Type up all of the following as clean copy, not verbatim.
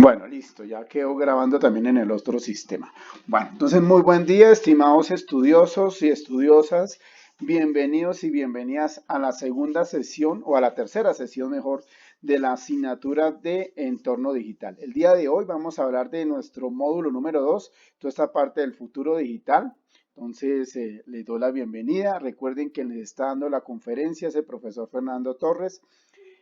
Bueno, listo, ya quedó grabando también en el otro sistema. Bueno, entonces muy buen día, estimados estudiosos y estudiosas. Bienvenidos y bienvenidas a la segunda sesión o a la tercera sesión mejor de la asignatura de entorno digital. El día de hoy vamos a hablar de nuestro módulo número 2, toda esta parte del futuro digital. Entonces, les doy la bienvenida. Recuerden que les está dando la conferencia es el profesor Fernando Torres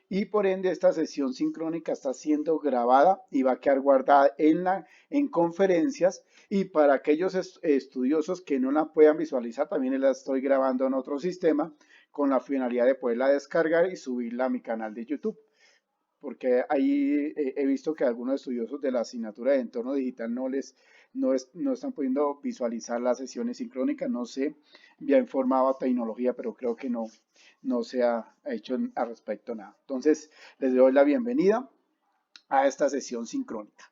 y por ende esta sesión sincrónica está siendo grabada y va a quedar guardada en conferencias, y para aquellos estudiosos que no la puedan visualizar también la estoy grabando en otro sistema con la finalidad de poderla descargar y subirla a mi canal de YouTube, porque ahí he visto que algunos estudiosos de la asignatura de entorno digital no están pudiendo visualizar las sesiones sincrónicas. No sé, ya informaba tecnología, pero creo que no se ha hecho al respecto nada. Entonces, les doy la bienvenida a esta sesión sincrónica.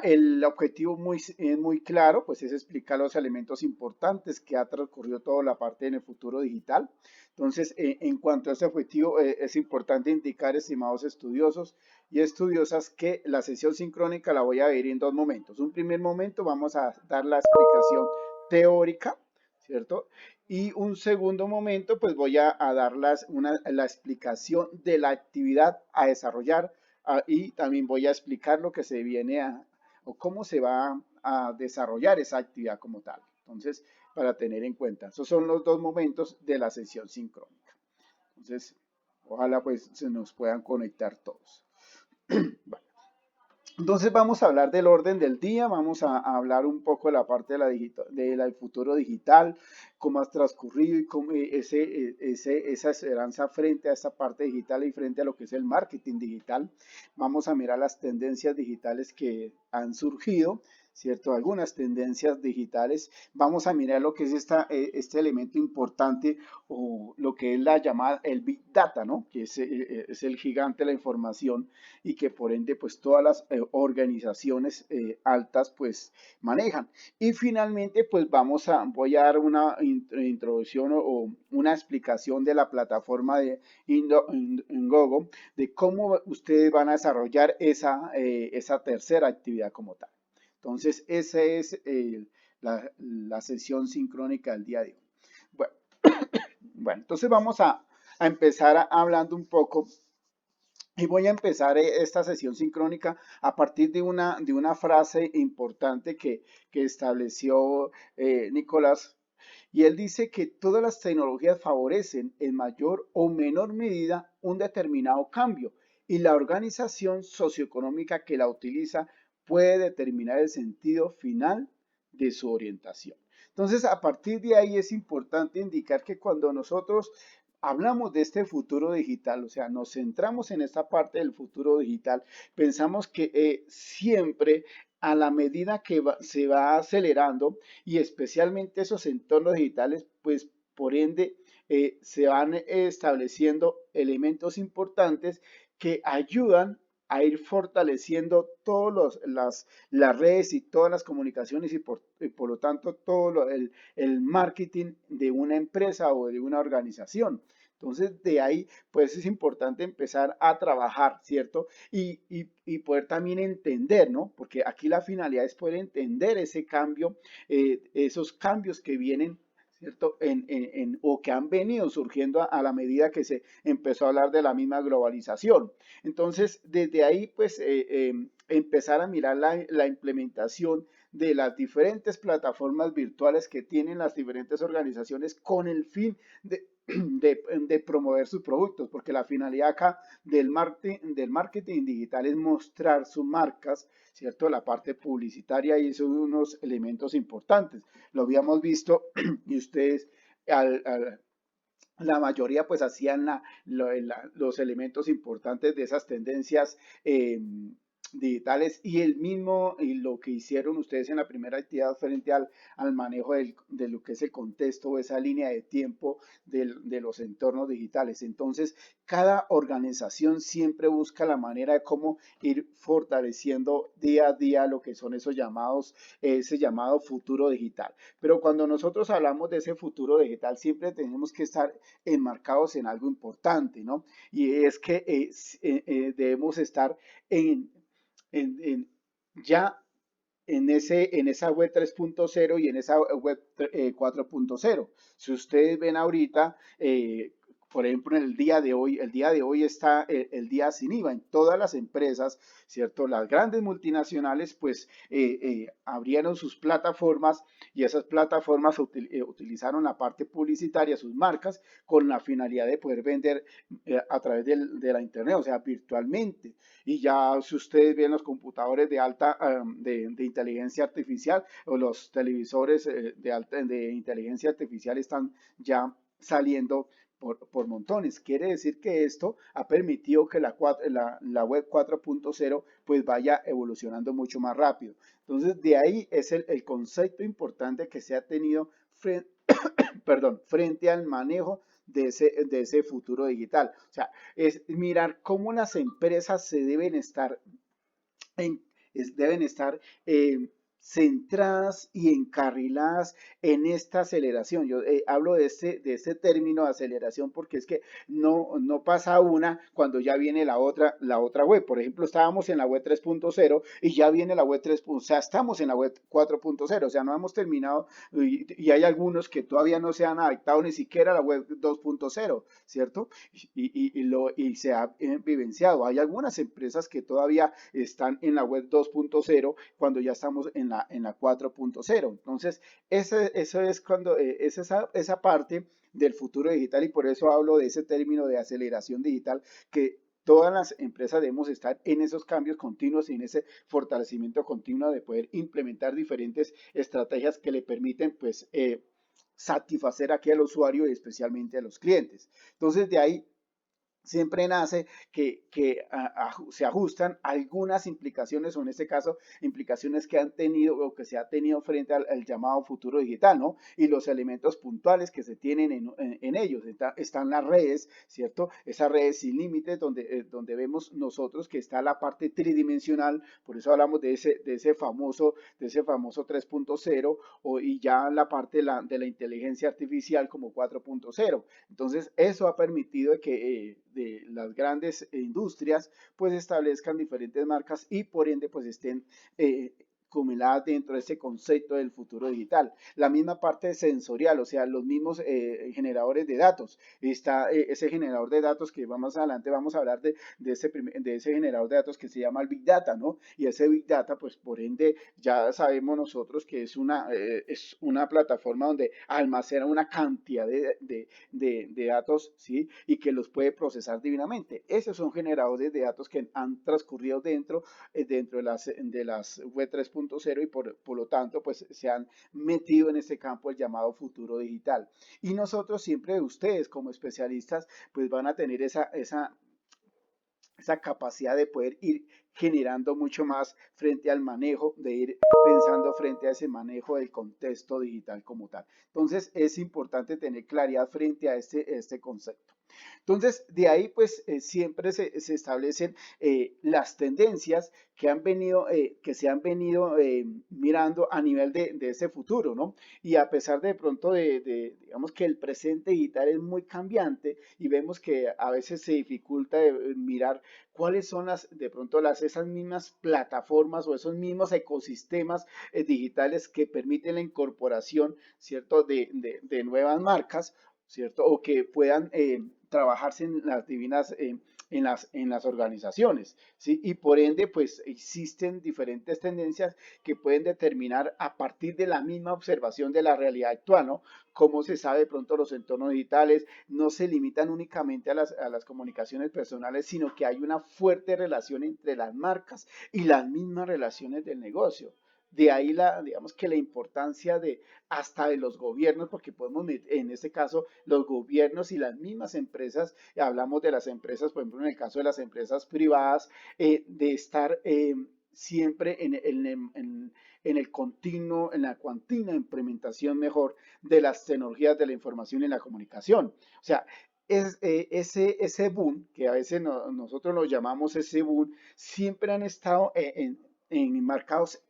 El objetivo es muy claro, pues es explicar los elementos importantes que ha transcurrido toda la parte en el futuro digital. Entonces, en cuanto a este objetivo, es importante indicar, estimados estudiosos y estudiosas, que la sesión sincrónica la voy a ver en dos momentos. Un primer momento vamos a dar la explicación teórica, ¿cierto? Y un segundo momento, pues voy a dar la explicación de la actividad a desarrollar. Y también voy a explicar lo que se viene o cómo se va a desarrollar esa actividad como tal. Entonces, para tener en cuenta, esos son los dos momentos de la sesión sincrónica. Entonces, ojalá pues se nos puedan conectar todos. Bueno, entonces vamos a hablar del orden del día, vamos a hablar un poco de la parte del futuro digital, cómo ha transcurrido y cómo esa esperanza frente a esta parte digital y frente a lo que es el marketing digital. Vamos a mirar las tendencias digitales que han surgido, ¿cierto? Algunas tendencias digitales. Vamos a mirar lo que es este elemento importante o lo que es la llamada el Big Data, ¿no? Que es el gigante de la información y que por ende pues todas las organizaciones altas pues manejan. Y finalmente pues voy a dar una introducción o una explicación de la plataforma de Indiegogo, de cómo ustedes van a desarrollar esa tercera actividad como tal. Entonces esa es la sesión sincrónica del día de hoy. Bueno, bueno, entonces vamos a empezar hablando un poco, y voy a empezar esta sesión sincrónica a partir de una frase importante que estableció Nicolás. Y él dice que todas las tecnologías favorecen en mayor o menor medida un determinado cambio, y la organización socioeconómica que la utiliza puede determinar el sentido final de su orientación. Entonces, a partir de ahí es importante indicar que cuando nosotros hablamos de este futuro digital, o sea, nos centramos en esta parte del futuro digital, pensamos que siempre a la medida que se va acelerando, y especialmente esos entornos digitales, pues por ende se van estableciendo elementos importantes que ayudan a ir fortaleciendo todas las redes y todas las comunicaciones, y por lo tanto el marketing de una empresa o de una organización. Entonces, de ahí, pues es importante empezar a trabajar, ¿cierto? Y poder también entender, ¿no? Porque aquí la finalidad es poder entender ese cambio, esos cambios que vienen, ¿cierto? O que han venido surgiendo a la medida que se empezó a hablar de la misma globalización. Entonces, desde ahí, pues, empezar a mirar la implementación de las diferentes plataformas virtuales que tienen las diferentes organizaciones con el fin de promover sus productos, porque la finalidad acá del marketing digital es mostrar sus marcas, ¿cierto? La parte publicitaria, y son unos elementos importantes. Lo habíamos visto y ustedes la mayoría pues hacían los elementos importantes de esas tendencias digitales, y lo que hicieron ustedes en la primera actividad frente al manejo de lo que es el contexto o esa línea de tiempo de los entornos digitales. Entonces, cada organización siempre busca la manera de cómo ir fortaleciendo día a día lo que son ese llamado futuro digital. Pero cuando nosotros hablamos de ese futuro digital, siempre tenemos que estar enmarcados en algo importante, ¿no? Y es que debemos estar ya en esa web 3.0 y en esa web 4.0. Si ustedes ven ahorita, por ejemplo, en el día de hoy está el día sin IVA en todas las empresas, ¿cierto? Las grandes multinacionales pues abrieron sus plataformas y esas plataformas utilizaron la parte publicitaria, sus marcas, con la finalidad de poder vender a través de la internet, o sea, virtualmente. Y ya si ustedes ven los computadores de alta de inteligencia artificial o los televisores de inteligencia artificial están ya saliendo por montones. Quiere decir que esto ha permitido que la web 4.0 pues vaya evolucionando mucho más rápido. Entonces de ahí es el concepto importante que se ha tenido frente, perdón, frente al manejo de ese futuro digital. O sea, es mirar cómo las empresas se deben estar en- deben estar centradas y encarriladas en esta aceleración. Yo hablo de este término de aceleración porque es que no pasa una cuando ya viene la otra web. Por ejemplo, estábamos en la web 3.0 y ya viene la web 3.0, o sea, estamos en la web 4.0, o sea, no hemos terminado y hay algunos que todavía no se han adaptado ni siquiera a la web 2.0, ¿cierto? Y se ha vivenciado. Hay algunas empresas que todavía están en la web 2.0 cuando ya estamos en la 4.0. Entonces, eso es cuando es esa parte del futuro digital y por eso hablo de ese término de aceleración digital que todas las empresas debemos estar en esos cambios continuos y en ese fortalecimiento continuo de poder implementar diferentes estrategias que le permiten pues satisfacer aquí al usuario y especialmente a los clientes. Entonces de ahí siempre nace se ajustan algunas implicaciones, o en este caso, implicaciones que han tenido o que se ha tenido frente al llamado futuro digital, ¿no? Y los elementos puntuales que se tienen en ellos. Están las redes, ¿cierto? Esas redes sin límites donde vemos nosotros que está la parte tridimensional, por eso hablamos de ese famoso 3.0 y ya la parte de la inteligencia artificial como 4.0. Entonces, eso ha permitido que de las grandes industrias pues establezcan diferentes marcas y por ende pues estén combinadas dentro de ese concepto del futuro digital. La misma parte sensorial, o sea, los mismos generadores de datos. Está ese generador de datos que más adelante vamos a hablar de ese generador de datos que se llama el Big Data, ¿no? Y ese Big Data, pues por ende, ya sabemos nosotros que es una plataforma donde almacena una cantidad de datos, ¿sí? Y que los puede procesar divinamente. Esos son generadores de datos que han transcurrido dentro de las web 3.0 y por lo tanto, pues se han metido en este campo el llamado futuro digital. Y nosotros siempre ustedes como especialistas, pues van a tener esa capacidad de poder ir generando mucho más frente al manejo, de ir pensando frente a ese manejo del contexto digital como tal. Entonces es importante tener claridad frente a este concepto. Entonces, de ahí pues siempre se establecen las tendencias que se han venido mirando a nivel de ese futuro, ¿no? Y a pesar de pronto digamos que el presente digital es muy cambiante y vemos que a veces se dificulta mirar cuáles son de pronto esas mismas plataformas o esos mismos ecosistemas digitales que permiten la incorporación, ¿cierto?, de nuevas marcas, ¿cierto? O que puedan trabajarse en las divinas, en las organizaciones, ¿sí? Y por ende, pues existen diferentes tendencias que pueden determinar a partir de la misma observación de la realidad actual, ¿no? Cómo se sabe de pronto los entornos digitales no se limitan únicamente a las comunicaciones personales, sino que hay una fuerte relación entre las marcas y las mismas relaciones del negocio. De ahí digamos que la importancia hasta de los gobiernos, porque podemos, en este caso, los gobiernos y las mismas empresas, hablamos de las empresas, por ejemplo, en el caso de las empresas privadas, de estar siempre en el continuo, en la continua implementación mejor de las tecnologías de la información y la comunicación. O sea, ese boom, que a veces nosotros lo llamamos ese boom, siempre han estado enmarcados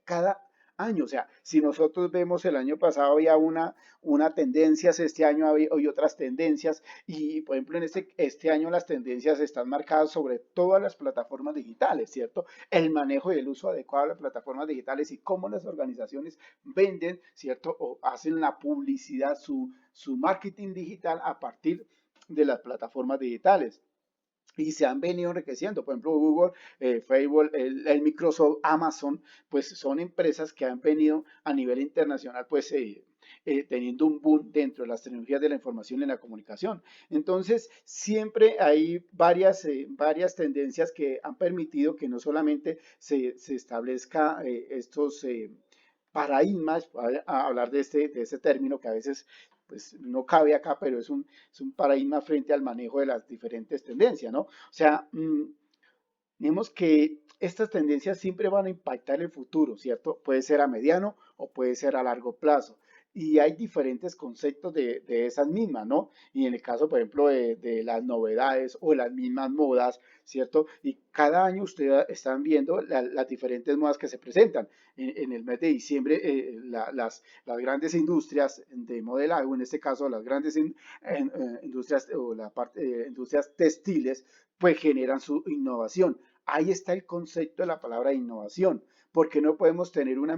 año. O sea, si nosotros vemos el año pasado había una tendencias, este año hay otras tendencias y, por ejemplo, en este año las tendencias están marcadas sobre todas las plataformas digitales, ¿cierto? El manejo y el uso adecuado de las plataformas digitales y cómo las organizaciones venden, ¿cierto? O hacen la publicidad, su marketing digital a partir de las plataformas digitales y se han venido enriqueciendo. Por ejemplo, Google, Facebook, el Microsoft, Amazon, pues son empresas que han venido a nivel internacional, pues teniendo un boom dentro de las tecnologías de la información y la comunicación. Entonces, siempre hay varias tendencias que han permitido que no solamente se establezca estos paradigmas, a hablar de este término que a veces pues no cabe acá, pero es un paradigma frente al manejo de las diferentes tendencias, ¿no? O sea, vemos que estas tendencias siempre van a impactar el futuro, ¿cierto? Puede ser a mediano o puede ser a largo plazo. Y hay diferentes conceptos de esas mismas, ¿no? Y en el caso, por ejemplo, de las novedades o las mismas modas, ¿cierto? Y cada año ustedes están viendo las diferentes modas que se presentan. En el mes de diciembre, las grandes industrias de modelaje, en este caso las grandes industrias o la parte, industrias textiles, pues generan su innovación. Ahí está el concepto de la palabra innovación, porque no podemos tener una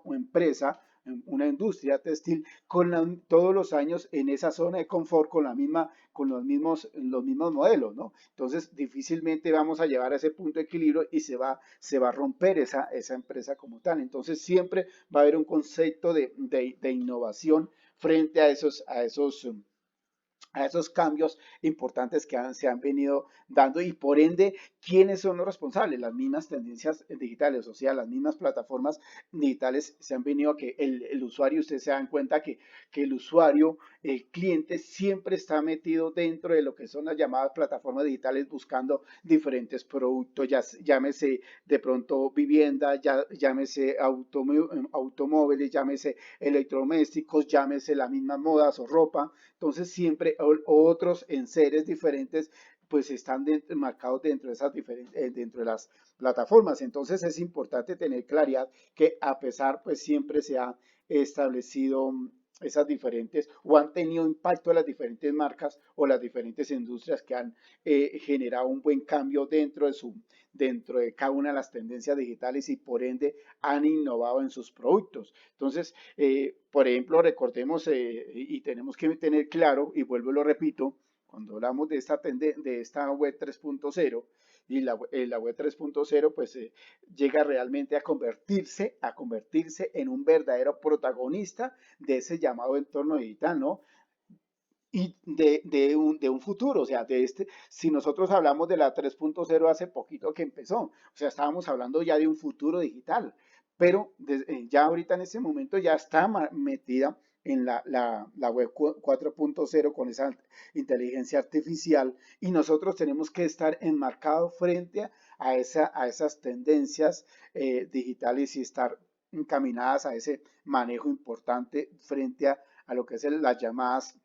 empresa, una industria textil todos los años en esa zona de confort con los mismos modelos, ¿no? Entonces difícilmente vamos a llevar a ese punto de equilibrio y se va a romper esa empresa como tal. Entonces siempre va a haber un concepto de innovación frente a esos cambios importantes que se han venido dando y por ende, ¿quiénes son los responsables? Las mismas tendencias digitales, o sea, las mismas plataformas digitales se han venido a que el usuario, ustedes se dan cuenta que el usuario, el cliente siempre está metido dentro de lo que son las llamadas plataformas digitales buscando diferentes productos, llámese de pronto vivienda, llámese automóviles, llámese electrodomésticos, llámese las mismas modas o ropa. Entonces siempre otros en seres diferentes pues están marcados dentro de dentro de las plataformas. Entonces es importante tener claridad que a pesar pues siempre se ha establecido esas diferentes o han tenido impacto las diferentes marcas o las diferentes industrias que han generado un buen cambio dentro de cada una de las tendencias digitales y por ende han innovado en sus productos. Entonces, por ejemplo, recordemos y tenemos que tener claro, y vuelvo y lo repito, cuando hablamos de esta web 3.0 y la web 3.0 pues llega realmente a convertirse en un verdadero protagonista de ese llamado entorno digital, ¿no? Y de un futuro, o sea, si nosotros hablamos de la 3.0 hace poquito que empezó, o sea, estábamos hablando ya de un futuro digital, pero ya ahorita en ese momento ya está metida en la web 4.0 con esa inteligencia artificial y nosotros tenemos que estar enmarcados frente a esas tendencias digitales y estar encaminadas a ese manejo importante frente a lo que es las llamadas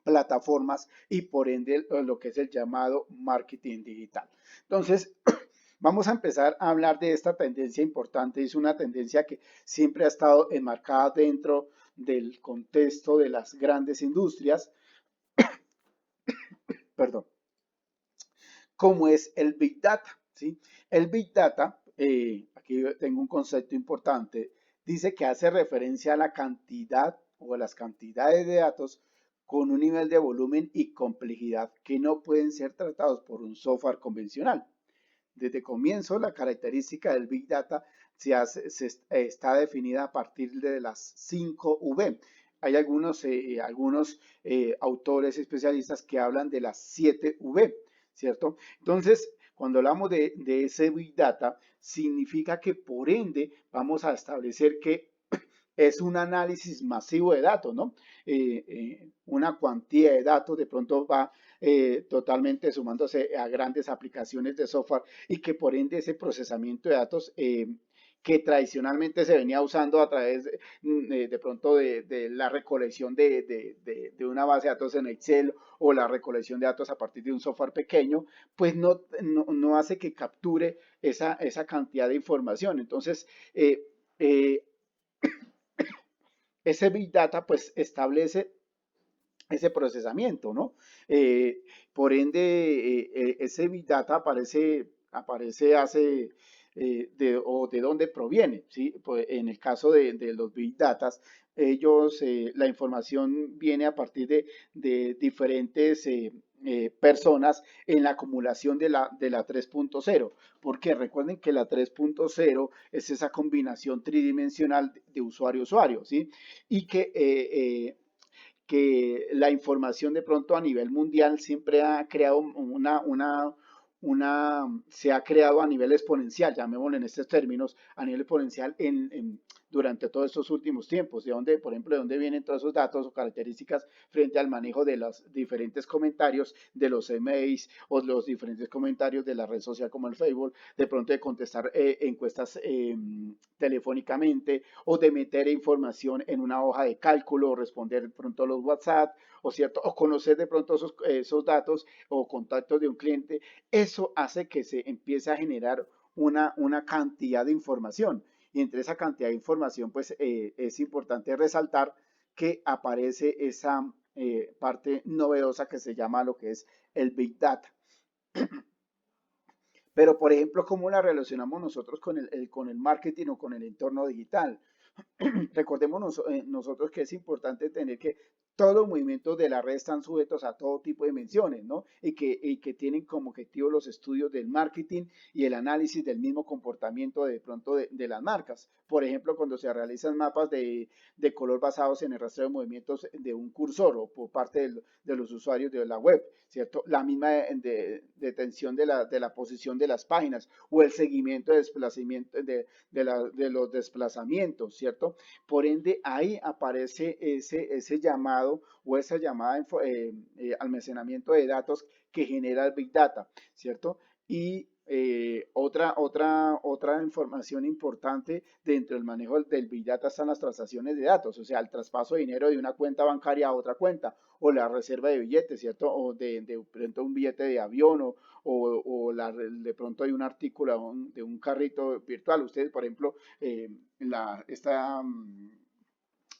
plataformas y por ende lo que es el llamado marketing digital. Entonces, vamos a empezar a hablar de esta tendencia importante. Es una tendencia que siempre ha estado enmarcada dentro del contexto de las grandes industrias, perdón, como es el Big Data. ¿Sí? El Big Data, aquí tengo un concepto importante, dice que hace referencia a la cantidad o a las cantidades de datos con un nivel de volumen y complejidad que no pueden ser tratados por un software convencional. Desde comienzo, la característica del Big Data está definida a partir de las 5 V. Hay algunos autores especialistas que hablan de las 7 V, ¿cierto? Entonces, cuando hablamos de ese Big Data, significa que por ende vamos a establecer que es un análisis masivo de datos, ¿no? Una cuantía de datos de pronto va totalmente sumándose a grandes aplicaciones de software y que por ende ese procesamiento de datos que tradicionalmente se venía usando a través de pronto de la recolección de una base de datos en Excel o la recolección de datos a partir de un software pequeño, pues no hace que capture esa cantidad de información. Entonces, ese Big Data pues establece ese procesamiento, ¿no? Por ende, ese Big Data aparece hace, o de dónde proviene, ¿sí? Pues en el caso de los Big Data, la información viene a partir de diferentes personas en la acumulación de la 3.0. Porque recuerden que la 3.0 es esa combinación tridimensional de usuario-usuario, ¿sí? Y que la información de pronto a nivel mundial siempre ha creado se ha creado a nivel exponencial, llamémoslo en estos términos, a nivel exponencial durante todos estos últimos tiempos, de donde, por ejemplo, de dónde vienen todos esos datos o características frente al manejo de los diferentes comentarios de los emails o los diferentes comentarios de la red social como el Facebook, de pronto de contestar encuestas telefónicamente o de meter información en una hoja de cálculo o responder de pronto a los WhatsApp o cierto o conocer de pronto esos datos o contactos de un cliente. Eso hace que se empiece a generar una cantidad de información y entre esa cantidad de información pues es importante resaltar que aparece esa parte novedosa que se llama lo que es el Big Data. Pero, por ejemplo, ¿cómo la relacionamos nosotros con el marketing o con el entorno digital? Recordemos nosotros que es importante tener que todos los movimientos de la red están sujetos a todo tipo de menciones, ¿no? Y que tienen como objetivo los estudios del marketing y el análisis del mismo comportamiento de pronto de las marcas. Por ejemplo, cuando se realizan mapas de color basados en el rastreo de movimientos de un cursor o por parte de los usuarios de la web, ¿cierto? La misma detención de la posición de las páginas o el seguimiento de desplazamiento de los desplazamientos, ¿cierto? Por ende, ahí aparece ese llamado o esa llamada almacenamiento de datos que genera el Big Data, ¿cierto? Y otra información importante dentro del manejo del Big Data están las transacciones de datos, o sea, el traspaso de dinero de una cuenta bancaria a otra cuenta, o la reserva de billetes, ¿cierto? O de pronto un billete de avión, de pronto hay un artículo de un carrito virtual. Ustedes, por ejemplo, esta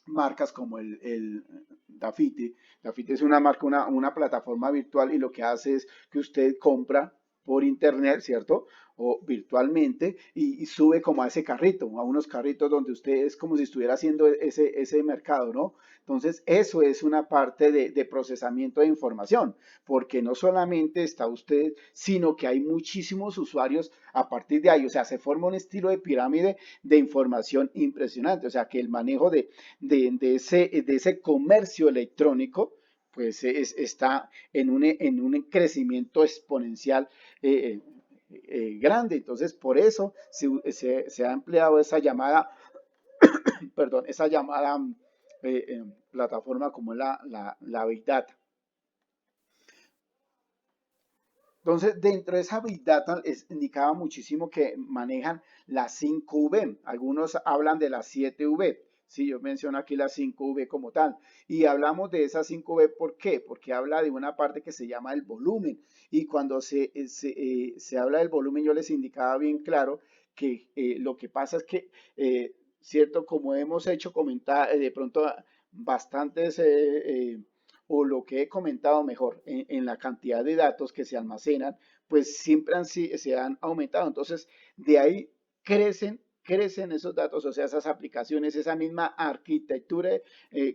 marcas como el Dafiti. Dafiti es una marca, una plataforma virtual y lo que hace es que usted compra por internet, ¿cierto? O virtualmente y sube como a ese carrito, a unos carritos donde usted es como si estuviera haciendo ese mercado, ¿no? Entonces, eso es una parte de procesamiento de información, porque no solamente está usted, sino que hay muchísimos usuarios a partir de ahí, o sea, se forma un estilo de pirámide de información impresionante, o sea, que el manejo de ese comercio electrónico, pues está en un crecimiento exponencial eh, grande. Entonces, por eso se ha empleado esa llamada, perdón, esa llamada plataforma como la Big Data. Entonces, dentro de esa Big Data indicaba muchísimo que manejan las 5V. Algunos hablan de las 7V. Sí, yo menciono aquí las 5V como tal. Y hablamos de esas 5V, ¿por qué? Porque habla de una parte que se llama el volumen. Y cuando se habla del volumen, yo les indicaba bien claro que lo que pasa es que, cierto, como hemos hecho comentar de pronto bastantes o lo que he comentado mejor, en la cantidad de datos que se almacenan, pues siempre se han aumentado. Entonces, de ahí crecen esos datos, o sea, esas aplicaciones, esa misma arquitectura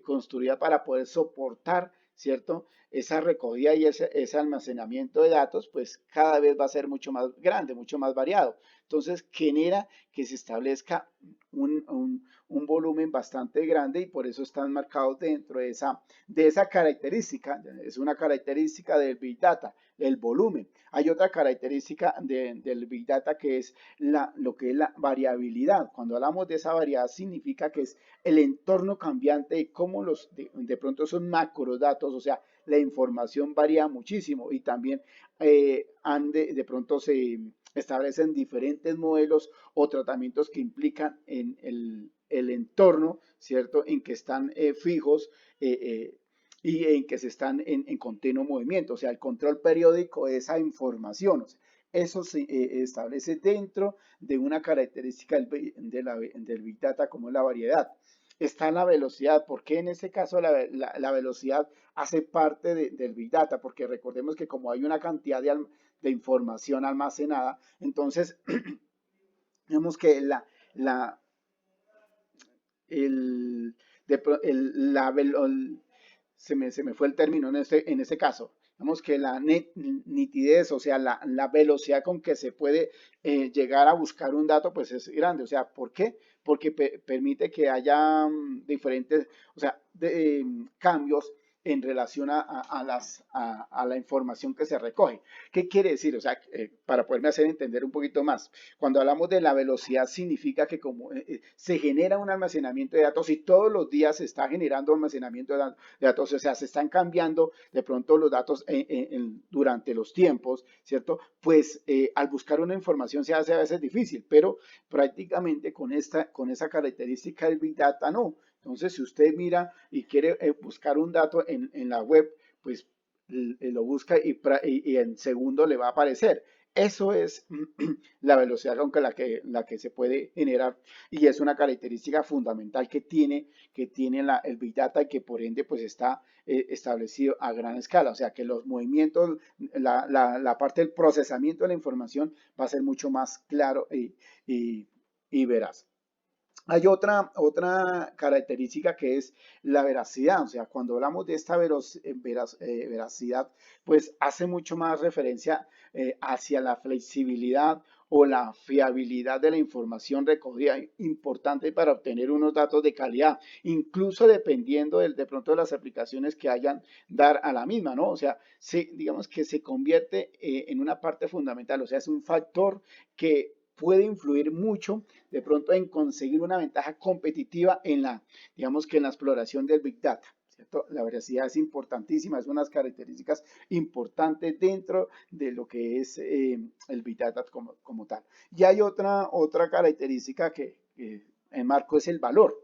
construida para poder soportar, ¿cierto? Esa recogida y ese almacenamiento de datos, pues cada vez va a ser mucho más grande, mucho más variado. Entonces, genera que se establezca un volumen bastante grande y por eso están marcados dentro de esa característica. Es una característica del Big Data, el volumen. Hay otra característica del Big Data que es lo que es la variabilidad. Cuando hablamos de esa variabilidad significa que es el entorno cambiante y cómo de pronto son macrodatos, o sea, la información varía muchísimo y también de pronto se establecen diferentes modelos o tratamientos que implican en el entorno, ¿cierto? En que están fijos y en que se están en continuo movimiento, o sea, el control periódico de esa información. O sea, eso se establece dentro de una característica del Big Data como es la variedad. está la velocidad. ¿Por qué en este caso la velocidad hace parte del Big Data? Porque recordemos que como hay una cantidad de información almacenada, entonces vemos que la, el, de el- la, se me fue el término en este caso. Vemos que la nitidez, o sea, la velocidad con que se puede llegar a buscar un dato, pues es grande. O sea, ¿por qué? Porque permite que haya diferentes, o sea, cambios en relación a la información que se recoge. ¿Qué quiere decir? O sea, para poderme hacer entender un poquito más, cuando hablamos de la velocidad significa que como se genera un almacenamiento de datos y todos los días se está generando almacenamiento de datos, o sea, se están cambiando de pronto los datos durante los tiempos, ¿cierto? Pues al buscar una información se hace a veces difícil, pero prácticamente con esa característica del Big Data no. Entonces, si usted mira y quiere buscar un dato en la web, pues lo busca y en segundo le va a aparecer. Eso es la velocidad con la que se puede generar y es una característica fundamental que tiene el Big Data y que por ende pues está establecido a gran escala. O sea que los movimientos, la parte del procesamiento de la información va a ser mucho más claro y veraz. Hay otra característica que es la veracidad, o sea, cuando hablamos de esta veracidad, pues hace mucho más referencia hacia la flexibilidad o la fiabilidad de la información recogida, importante para obtener unos datos de calidad, incluso dependiendo de pronto de las aplicaciones que hayan dar a la misma, ¿no? O sea, digamos que se convierte en una parte fundamental, o sea, es un factor que puede influir mucho de pronto en conseguir una ventaja competitiva digamos que en la exploración del Big Data. ¿Cierto? La veracidad es importantísima, es una de las características importantes dentro de lo que es el Big Data como tal. Y hay otra característica que enmarco es el valor.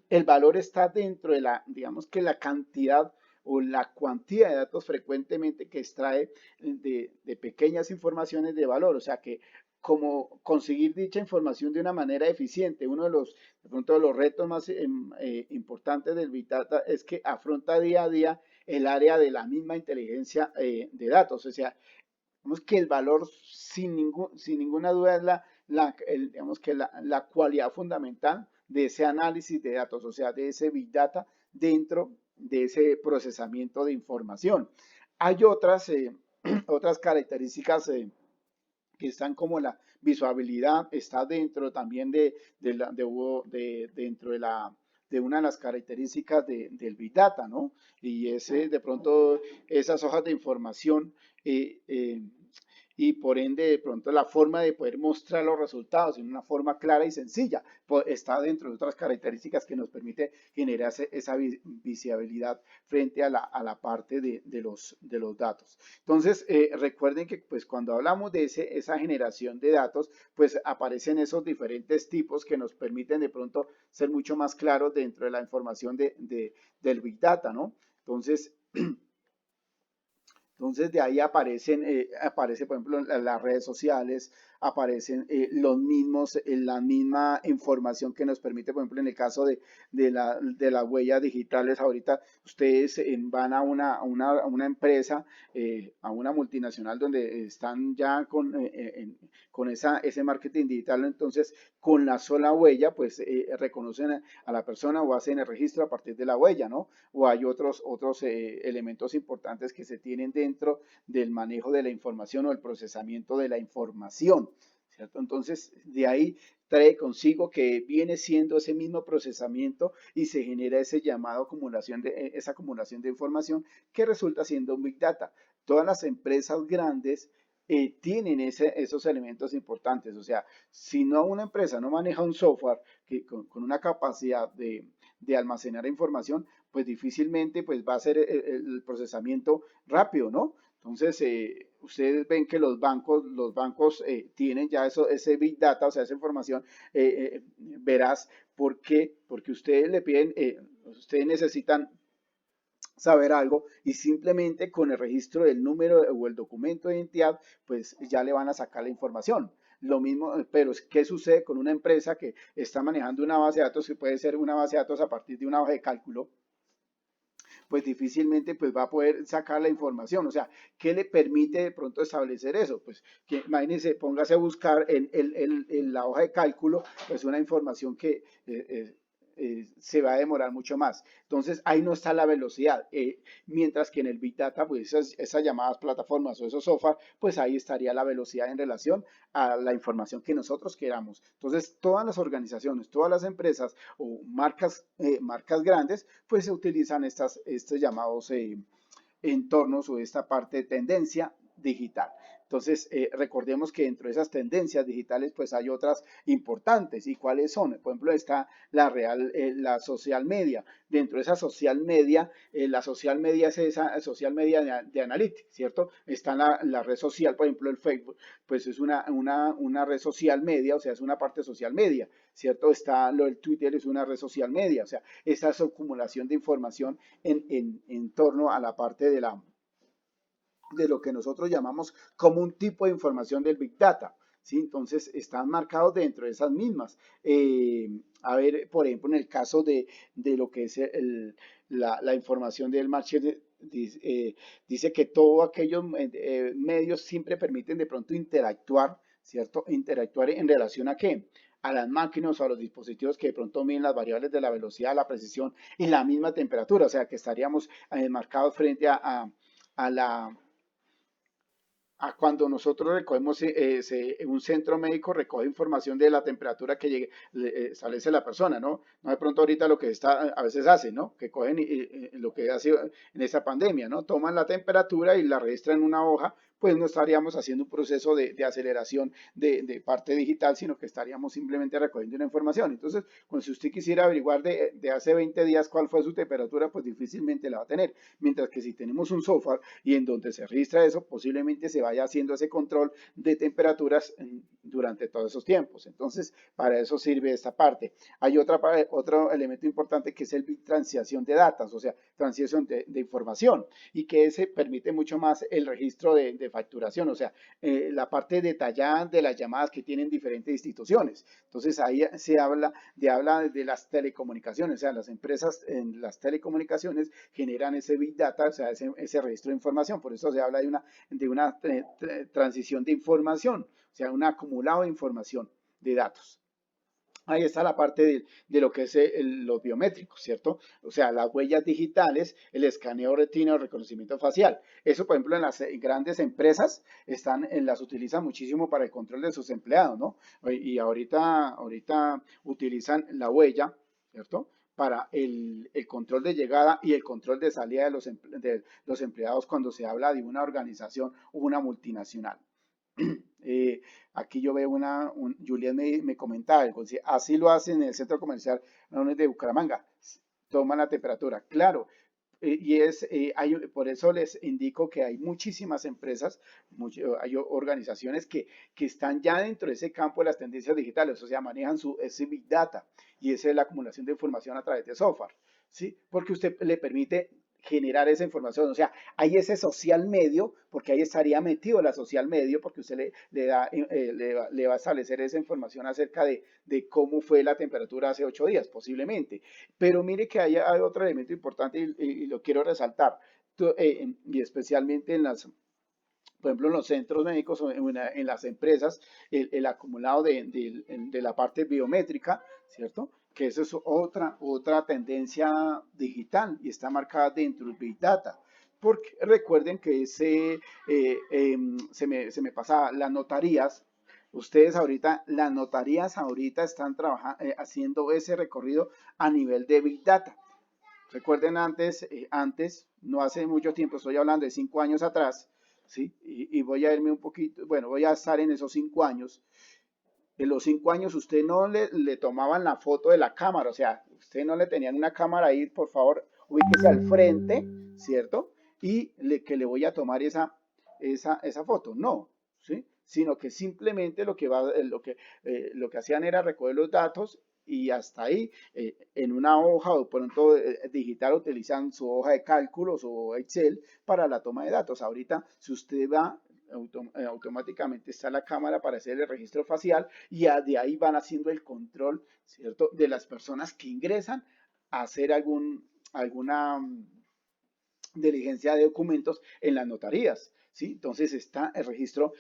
El valor está dentro de digamos que la cantidad o la cuantía de datos frecuentemente que extrae de pequeñas informaciones de valor, o sea que como conseguir dicha información de una manera eficiente. Uno de pronto, de los retos más importantes del Big Data es que afronta día a día el área de la misma inteligencia de datos. O sea, digamos que el valor sin ninguna duda es digamos que la cualidad fundamental de ese análisis de datos, o sea, de ese Big Data dentro de ese procesamiento de información. Hay otras características que están como la visualidad, está dentro también dentro de una de las características del Big Data, ¿no? Y ese, de pronto, esas hojas de información y por ende, de pronto, la forma de poder mostrar los resultados en una forma clara y sencilla está dentro de otras características que nos permite generar esa visibilidad frente a la parte de los datos. Entonces, recuerden que pues cuando hablamos de esa generación de datos, pues aparecen esos diferentes tipos que nos permiten de pronto ser mucho más claros dentro de la información del Big Data, ¿no? Entonces de ahí aparece, por ejemplo, las redes sociales, aparecen la misma información que nos permite, por ejemplo, en el caso de las huellas digitales, ahorita ustedes van a una empresa, a una multinacional donde están ya con ese marketing digital, entonces con la sola huella, pues reconocen a la persona o hacen el registro a partir de la huella, ¿no? O hay otros elementos importantes que se tienen dentro del manejo de la información o el procesamiento de la información, ¿cierto? Entonces, de ahí trae consigo que viene siendo ese mismo procesamiento y se genera ese llamado esa acumulación de información que resulta siendo un Big Data. Todas las empresas grandes tienen esos elementos importantes. O sea, si no una empresa no maneja un software con una capacidad de almacenar información, pues difícilmente pues, va a ser el procesamiento rápido, ¿no? Entonces, ustedes ven que los bancos tienen ya ese Big Data, o sea, esa información veraz. ¿Por qué? Porque ustedes le piden, ustedes necesitan saber algo y simplemente con el registro del número o el documento de identidad, pues ya le van a sacar la información. Lo mismo, pero ¿qué sucede con una empresa que está manejando una base de datos que puede ser una base de datos a partir de una hoja de cálculo? Pues difícilmente pues va a poder sacar la información. O sea, ¿qué le permite de pronto establecer eso? Pues que imagínense, póngase a buscar en la hoja de cálculo pues una información que se va a demorar mucho más. Entonces ahí no está la velocidad. Mientras que en el Big Data, pues esas llamadas plataformas o esos software, pues ahí estaría la velocidad en relación a la información que nosotros queramos. Entonces todas las organizaciones, todas las empresas o marcas grandes, pues se utilizan estos llamados entornos o esta parte de tendencia digital. Entonces, recordemos que dentro de esas tendencias digitales, pues hay otras importantes. ¿Y cuáles son? Por ejemplo, está la social media. Dentro de esa social media es esa social media de analytics, ¿cierto? Está la red social, por ejemplo, el Facebook, pues es una red social media, o sea, es una parte social media, ¿cierto? Está lo del Twitter, es una red social media, o sea, esa es acumulación de información en torno a la parte de lo que nosotros llamamos como un tipo de información del Big Data. ¿Sí? Entonces están marcados dentro de esas mismas. A ver, por ejemplo, en el caso de lo que es la información del market, dice que todos aquellos medios siempre permiten de pronto interactuar, ¿cierto? Interactuar en relación a qué? A las máquinas o a los dispositivos que de pronto miden las variables de la velocidad, la precisión y la misma temperatura, o sea que estaríamos marcados frente a la cuando nosotros recogemos un centro médico recoge información de la temperatura que establece la persona, ¿no? No de pronto ahorita lo que está a veces hace, ¿no? Que cogen lo que hace en esa pandemia, ¿no? Toman la temperatura y la registran en una hoja, pues no estaríamos haciendo un proceso de aceleración de parte digital, sino que estaríamos simplemente recogiendo una información. Entonces, si usted quisiera averiguar de hace 20 días cuál fue su temperatura, pues difícilmente la va a tener. Mientras que si tenemos un software y en donde se registra eso, posiblemente se vaya haciendo ese control de temperaturas durante todos esos tiempos. Entonces, para eso sirve esta parte. Hay otro elemento importante que es el transición de datos, o sea, transición de información, y que ese permite mucho más el registro de facturación, o sea, la parte detallada de las llamadas que tienen diferentes instituciones. Entonces, ahí se habla de las telecomunicaciones, o sea, las empresas en las telecomunicaciones generan ese Big Data, o sea, ese registro de información. Por eso se habla de una transición de información, o sea, un acumulado de información de datos. Ahí está la parte de lo que es los biométricos, ¿cierto? O sea, las huellas digitales, el escaneo retina o reconocimiento facial. Eso, por ejemplo, en las grandes empresas las utilizan muchísimo para el control de sus empleados, ¿no? Y ahorita utilizan la huella, ¿cierto? Para el control de llegada y el control de salida de los empleados cuando se habla de una organización o una multinacional. Aquí yo veo Julián me comentaba algo, así lo hacen en el centro comercial de Bucaramanga, toman la temperatura, claro, por eso les indico que hay muchísimas empresas, hay organizaciones que están ya dentro de ese campo de las tendencias digitales, o sea, manejan ese Big Data y esa es la acumulación de información a través de software, ¿sí? Porque usted le permite generar esa información, o sea, hay ese social medio, porque ahí estaría metido la social medio, porque usted le va a establecer esa información acerca de cómo fue la temperatura hace 8 días, posiblemente. Pero mire que hay otro elemento importante y lo quiero resaltar, y especialmente por ejemplo, en los centros médicos o en las empresas, el acumulado de la parte biométrica, ¿cierto? Que eso es otra tendencia digital y está marcada dentro del Big Data. Porque recuerden que se me pasaba, las notarías, las notarías ahorita están haciendo ese recorrido a nivel de Big Data. Recuerden antes, no hace mucho tiempo, estoy hablando de 5 años atrás, ¿sí? Y voy a irme un poquito, bueno, voy a estar en esos 5 años. En los 5 años usted no le tomaban la foto de la cámara, o sea, usted no le tenían una cámara ahí, por favor, ubíquese al frente, ¿cierto? Que le voy a tomar esa foto, no, ¿sí? Sino que simplemente lo que hacían era recoger los datos y hasta ahí, en una hoja o pronto digital utilizan su hoja de cálculos o Excel para la toma de datos. Ahorita, si usted va automáticamente está la cámara para hacer el registro facial y de ahí van haciendo el control, ¿cierto?, de las personas que ingresan a hacer alguna diligencia de documentos en las notarías. ¿Sí? Entonces está el registro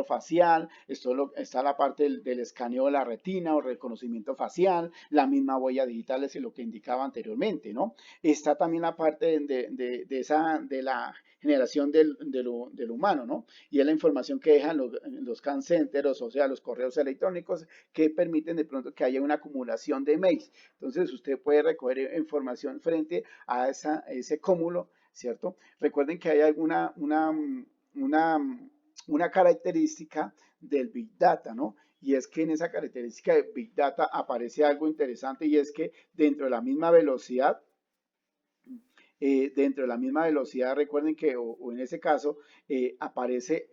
facial, está la parte del escaneo de la retina o reconocimiento facial, la misma huella digital es lo que indicaba anteriormente, ¿no? Está también la parte de la generación del humano, ¿no? Y es la información que dejan los call centers, o sea, los correos electrónicos que permiten de pronto que haya una acumulación de mails. Entonces usted puede recoger información frente a ese cúmulo, ¿cierto? Recuerden que hay una característica del Big Data, ¿no? Y es que en esa característica de Big Data aparece algo interesante y es que dentro de la misma velocidad, recuerden que, o en ese caso, aparece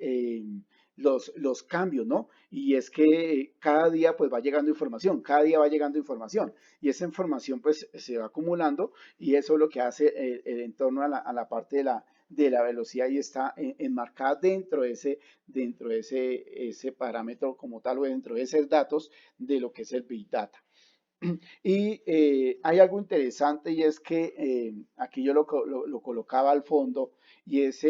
los cambios, ¿no? Y es que cada día pues va llegando información, cada día va llegando información y esa información pues se va acumulando y eso es lo que hace en torno a la parte de la velocidad y está enmarcada dentro de ese parámetro como tal o dentro de esos datos de lo que es el Big Data. Y hay algo interesante y es que aquí yo lo colocaba al fondo y es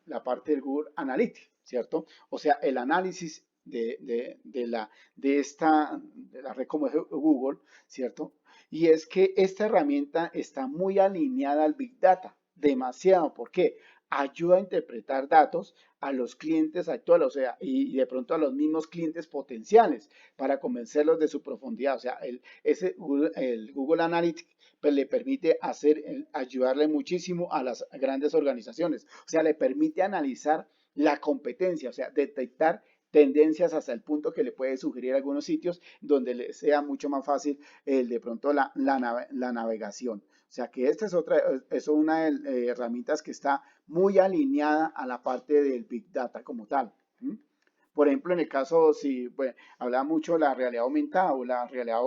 la parte del Google Analytics, ¿cierto? O sea, el análisis de la red como es Google, ¿cierto? Y es que esta herramienta está muy alineada al Big Data, demasiado. ¿Por qué? Ayuda a interpretar datos a los clientes actuales, o sea, y de pronto a los mismos clientes potenciales para convencerlos de su profundidad. O sea, el Google Analytics pues, le permite ayudarle muchísimo a las grandes organizaciones. O sea, le permite analizar la competencia, o sea, detectar tendencias hasta el punto que le puede sugerir algunos sitios donde le sea mucho más fácil de pronto la navegación. O sea que esta es una de herramientas que está muy alineada a la parte del Big Data como tal. ¿Mm? Por ejemplo, en el caso, si pues, hablaba mucho de la realidad aumentada o la realidad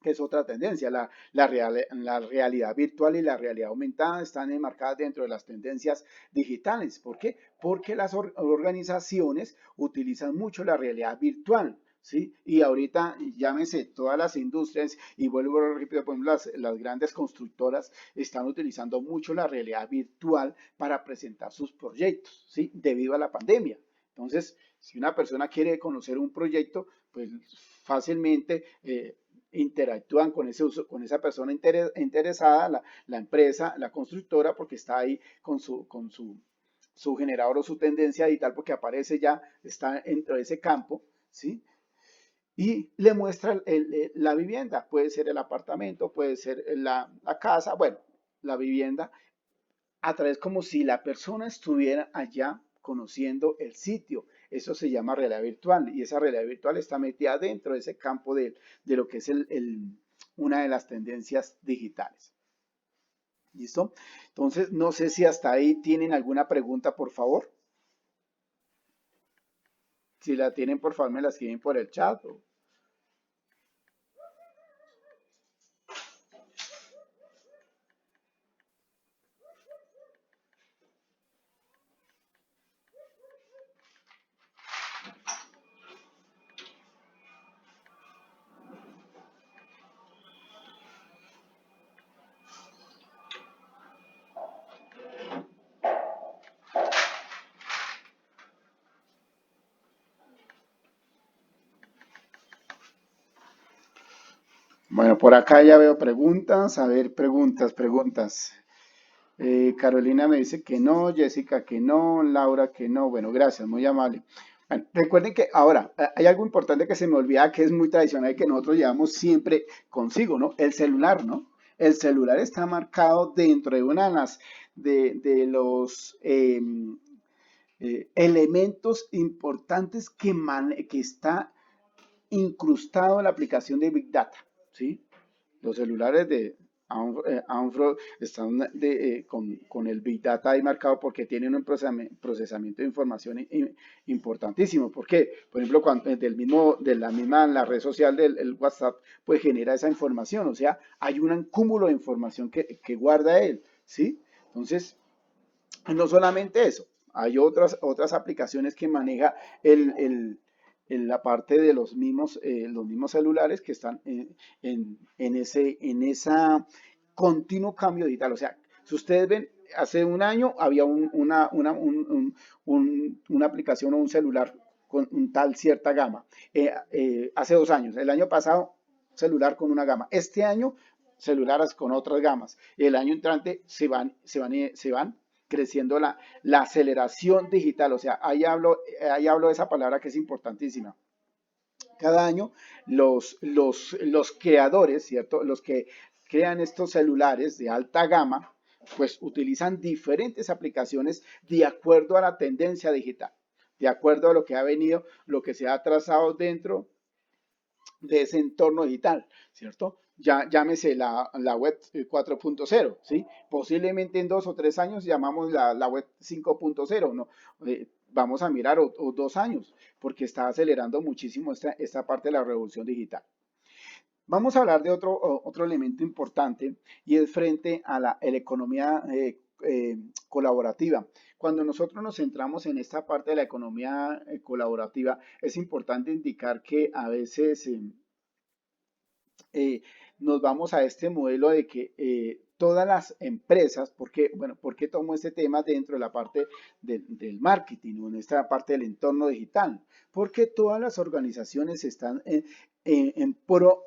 que es otra tendencia. La realidad virtual y la realidad aumentada están enmarcadas dentro de las tendencias digitales. ¿Por qué? Porque las organizaciones utilizan mucho la realidad virtual. ¿Sí? Y ahorita, llámese todas las industrias, y vuelvo a repetir, por ejemplo, las grandes constructoras están utilizando mucho la realidad virtual para presentar sus proyectos, ¿sí? Debido a la pandemia. Entonces, si una persona quiere conocer un proyecto, pues fácilmente interactúan con esa persona interesada, la empresa, la constructora, porque está ahí con su generador o su tendencia digital, porque aparece ya, está dentro de ese campo, ¿sí? Y le muestra la vivienda, puede ser el apartamento, puede ser la casa, bueno, la vivienda, a través como si la persona estuviera allá conociendo el sitio. Eso se llama realidad virtual y esa realidad virtual está metida dentro de ese campo de lo que es una de las tendencias digitales. ¿Listo? Entonces, no sé si hasta ahí tienen alguna pregunta, por favor. Si la tienen, por favor, me la escriben por el chat. Bueno, por acá ya veo preguntas. A ver, preguntas. Carolina me dice que no, Jessica que no, Laura que no. Bueno, gracias, muy amable. Bueno, recuerden que ahora hay algo importante que se me olvida que es muy tradicional y que nosotros llevamos siempre consigo, ¿no? El celular, ¿no? El celular está marcado dentro de una de los elementos importantes que está incrustado en la aplicación de Big Data, ¿sí? Los celulares de Anfro están con el Big Data ahí marcado porque tienen un procesamiento de información importantísimo. ¿Por qué? Por ejemplo, la red social del WhatsApp, pues genera esa información. O sea, hay un cúmulo de información que guarda él, ¿sí? Entonces, no solamente eso. hay otras aplicaciones que maneja el, el- la parte de los mismos celulares que están en esa continuo cambio digital. O sea, si ustedes ven, hace un año había una aplicación o un celular con un tal cierta gama. Hace 2 años, el año pasado, celular con una gama. Este año, celulares con otras gamas. El año entrante se van creciendo la aceleración digital. O sea, ahí hablo de esa palabra que es importantísima. Cada año los creadores, ¿cierto? Los que crean estos celulares de alta gama, pues utilizan diferentes aplicaciones de acuerdo a la tendencia digital, de acuerdo a lo que ha venido, lo que se ha trazado dentro de ese entorno digital, ¿cierto? Ya llámese la web 4.0, ¿sí? Posiblemente en 2 o 3 años llamamos la web 5.0, ¿no? Vamos a mirar o 2 años, porque está acelerando muchísimo esta parte de la revolución digital. Vamos a hablar de otro elemento importante y es frente a la economía colaborativa. Cuando nosotros nos centramos en esta parte de la economía colaborativa, es importante indicar que a veces eh, nos vamos a este modelo de que todas las empresas, bueno, ¿por qué tomo este tema dentro de la parte del marketing o en esta parte del entorno digital? Porque todas las organizaciones están en pro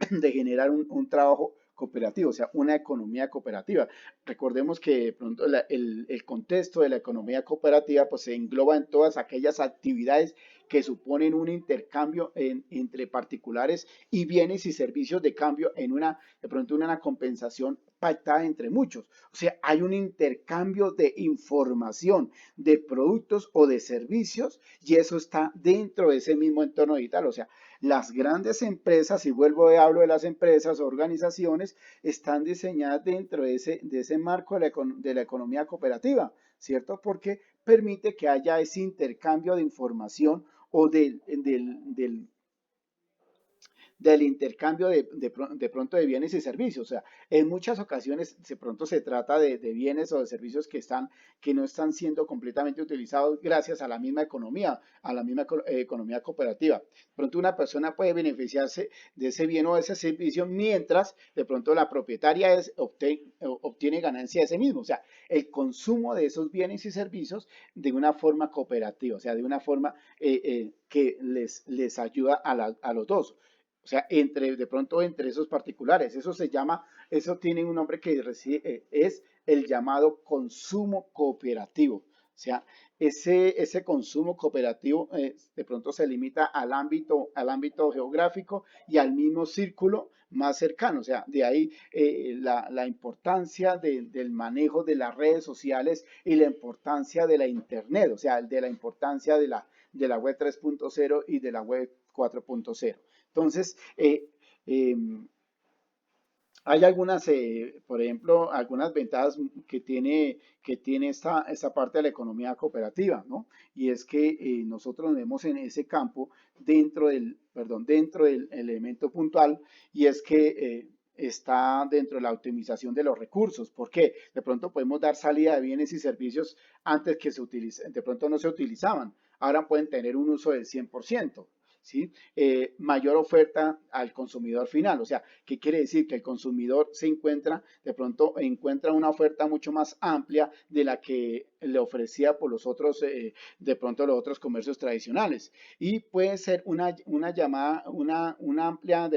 de generar un trabajo cooperativo, o sea, una economía cooperativa. Recordemos que de pronto el contexto de la economía cooperativa pues se engloba en todas aquellas actividades que suponen un intercambio entre particulares y bienes y servicios de cambio de pronto una compensación pactada entre muchos. O sea, hay un intercambio de información, de productos o de servicios y eso está dentro de ese mismo entorno digital. O sea, las grandes empresas, y vuelvo y hablo de las empresas o organizaciones, están diseñadas dentro de ese marco de la economía cooperativa, ¿cierto? Porque permite que haya ese intercambio de información o del intercambio de pronto de bienes y servicios. O sea, en muchas ocasiones de pronto se trata de bienes o de servicios que no están siendo completamente utilizados gracias a la misma economía, a la misma economía cooperativa. De pronto una persona puede beneficiarse de ese bien o de ese servicio mientras de pronto la propietaria obtiene ganancia de ese mismo. O sea, el consumo de esos bienes y servicios de una forma cooperativa, o sea, de una forma que les ayuda a los dos. O sea, de pronto entre esos particulares. Eso tiene un nombre que es el llamado consumo cooperativo. O sea, ese consumo cooperativo de pronto se limita al ámbito geográfico y al mismo círculo más cercano. O sea, de ahí la importancia del manejo de las redes sociales y la importancia de la Internet, o sea, de la importancia de la web 3.0 y de la web 4.0. Entonces, hay algunas, por ejemplo, algunas ventajas que tiene esta parte de la economía cooperativa, ¿no? Y es que nosotros nos vemos en ese campo dentro del elemento puntual, y es que está dentro de la optimización de los recursos. ¿Por qué? De pronto podemos dar salida de bienes y servicios antes que de pronto no se utilizaban. Ahora pueden tener un uso del 100%. ¿Sí? Mayor oferta al consumidor final. O sea, ¿qué quiere decir? Que el consumidor de pronto encuentra una oferta mucho más amplia de la que le ofrecía por de pronto los otros comercios tradicionales. Y puede ser una llamada, una amplia,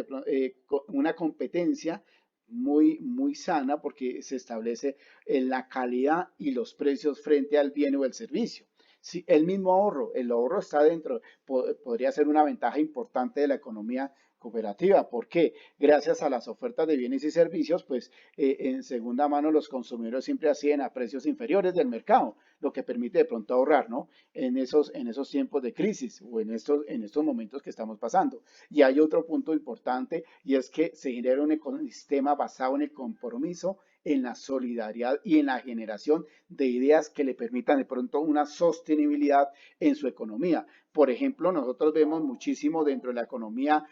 una competencia muy, muy sana porque se establece en la calidad y los precios frente al bien o el servicio. Sí, el ahorro está dentro, podría ser una ventaja importante de la economía cooperativa. ¿Por qué? Gracias a las ofertas de bienes y servicios, pues en segunda mano los consumidores siempre acceden a precios inferiores del mercado, lo que permite de pronto ahorrar, ¿no? En esos tiempos de crisis o en estos momentos que estamos pasando. Y hay otro punto importante y es que se genera un ecosistema basado en el compromiso, en la solidaridad y en la generación de ideas que le permitan de pronto una sostenibilidad en su economía. Por ejemplo, nosotros vemos muchísimo dentro de la economía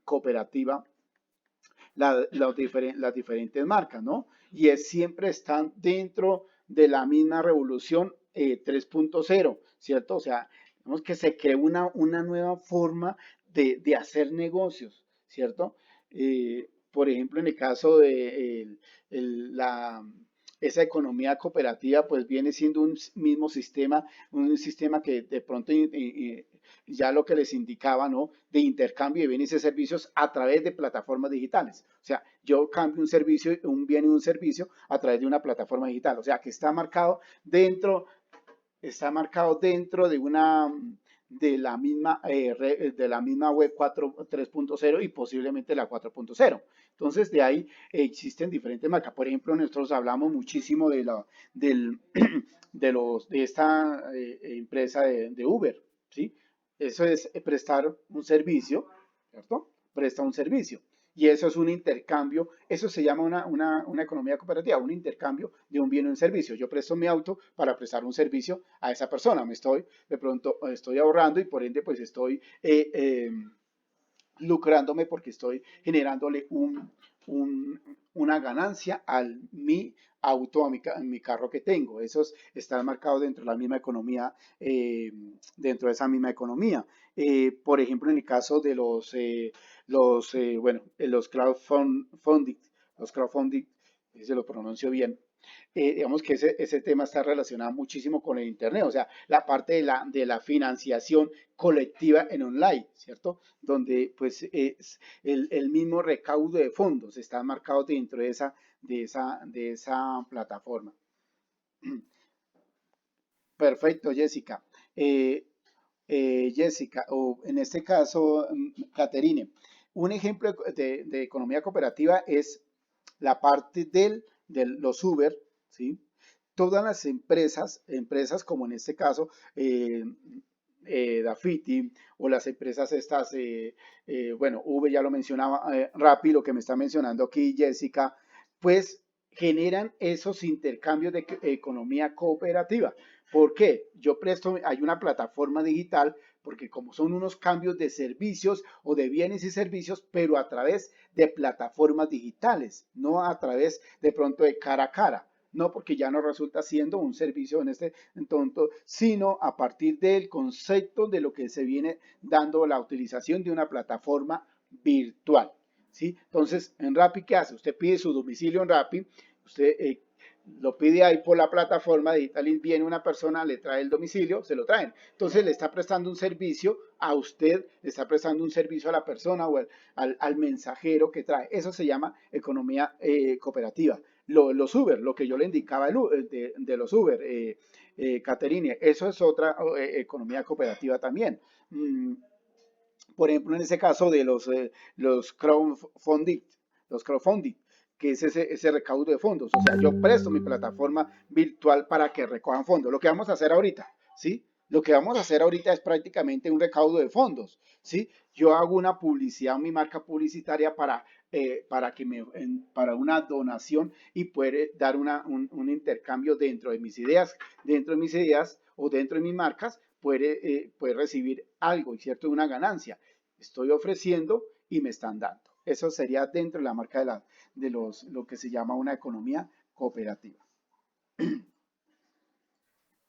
cooperativa, las diferentes marcas, ¿no? Y siempre están dentro de la misma revolución 3.0, ¿cierto? O sea, digamos que se creó una nueva forma de hacer negocios, ¿cierto? Por ejemplo, en el caso de esa economía cooperativa, pues viene siendo un sistema que de pronto ya lo que les indicaba, ¿no? De intercambio de bienes y servicios a través de plataformas digitales. O sea, yo cambio un servicio, un bien y un servicio a través de una plataforma digital. O sea, que está marcado dentro de la misma web 3.0 y posiblemente la 4.0. Entonces, de ahí existen diferentes marcas. Por ejemplo, nosotros hablamos muchísimo del, de esta empresa de Uber, ¿sí? Eso es prestar un servicio, ¿cierto? Presta un servicio. Y eso es un intercambio, eso se llama una economía cooperativa, un intercambio de un bien o un servicio. Yo presto mi auto para prestar un servicio a esa persona. De pronto estoy ahorrando y por ende pues estoy lucrándome porque estoy generándole una ganancia a mi auto, mi carro que tengo. Esos están marcados dentro de la misma economía, dentro de esa misma economía. Por ejemplo, en el caso de los crowdfunding, si se lo pronuncio bien, digamos que ese tema está relacionado muchísimo con el Internet, o sea, la parte de la financiación colectiva en online, ¿cierto? Donde pues el mismo recaudo de fondos está marcado dentro de esa plataforma. Perfecto, Jessica. Jessica, o en este caso, Caterine, un ejemplo de economía cooperativa es la parte de los Uber, ¿sí? Todas las empresas como en este caso, Dafiti, o las empresas estas, bueno, Uber ya lo mencionaba, Rappi, lo que me está mencionando aquí Jessica, pues generan esos intercambios de economía cooperativa. ¿Por qué? Hay una plataforma digital, porque como son unos cambios de servicios o de bienes y servicios, pero a través de plataformas digitales, no a través de pronto de cara a cara. No porque ya no resulta siendo un servicio en este entonces, sino a partir del concepto de lo que se viene dando la utilización de una plataforma virtual. ¿Sí? Entonces, en Rappi, ¿qué hace? Usted pide su domicilio en Rappi, usted lo pide ahí por la plataforma digital y viene una persona, le trae el domicilio, se lo traen. Entonces le está prestando un servicio a usted, le está prestando un servicio a la persona o al mensajero que trae. Eso se llama economía cooperativa. Los Uber, lo que yo le indicaba de los Uber, Caterine, eso es otra economía cooperativa también. Mm, por ejemplo, en ese caso de los crowdfunding, que es ese recaudo de fondos. O sea, yo presto mi plataforma virtual para que recojan fondos. Lo que vamos a hacer ahorita, ¿sí? Lo que vamos a hacer ahorita es prácticamente un recaudo de fondos, ¿sí? Yo hago una publicidad, mi marca publicitaria para una donación y poder dar un intercambio dentro de mis ideas o dentro de mis marcas, puede recibir algo, ¿cierto? Una ganancia. Estoy ofreciendo y me están dando. Eso sería dentro de la marca lo que se llama una economía cooperativa.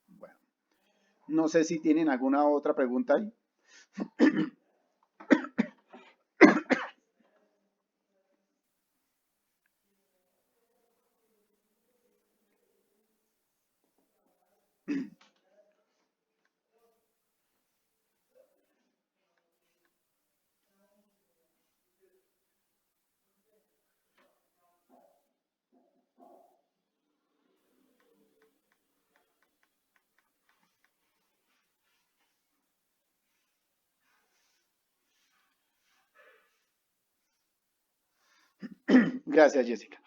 Bueno, no sé si tienen alguna otra pregunta ahí. Gracias, Jessica.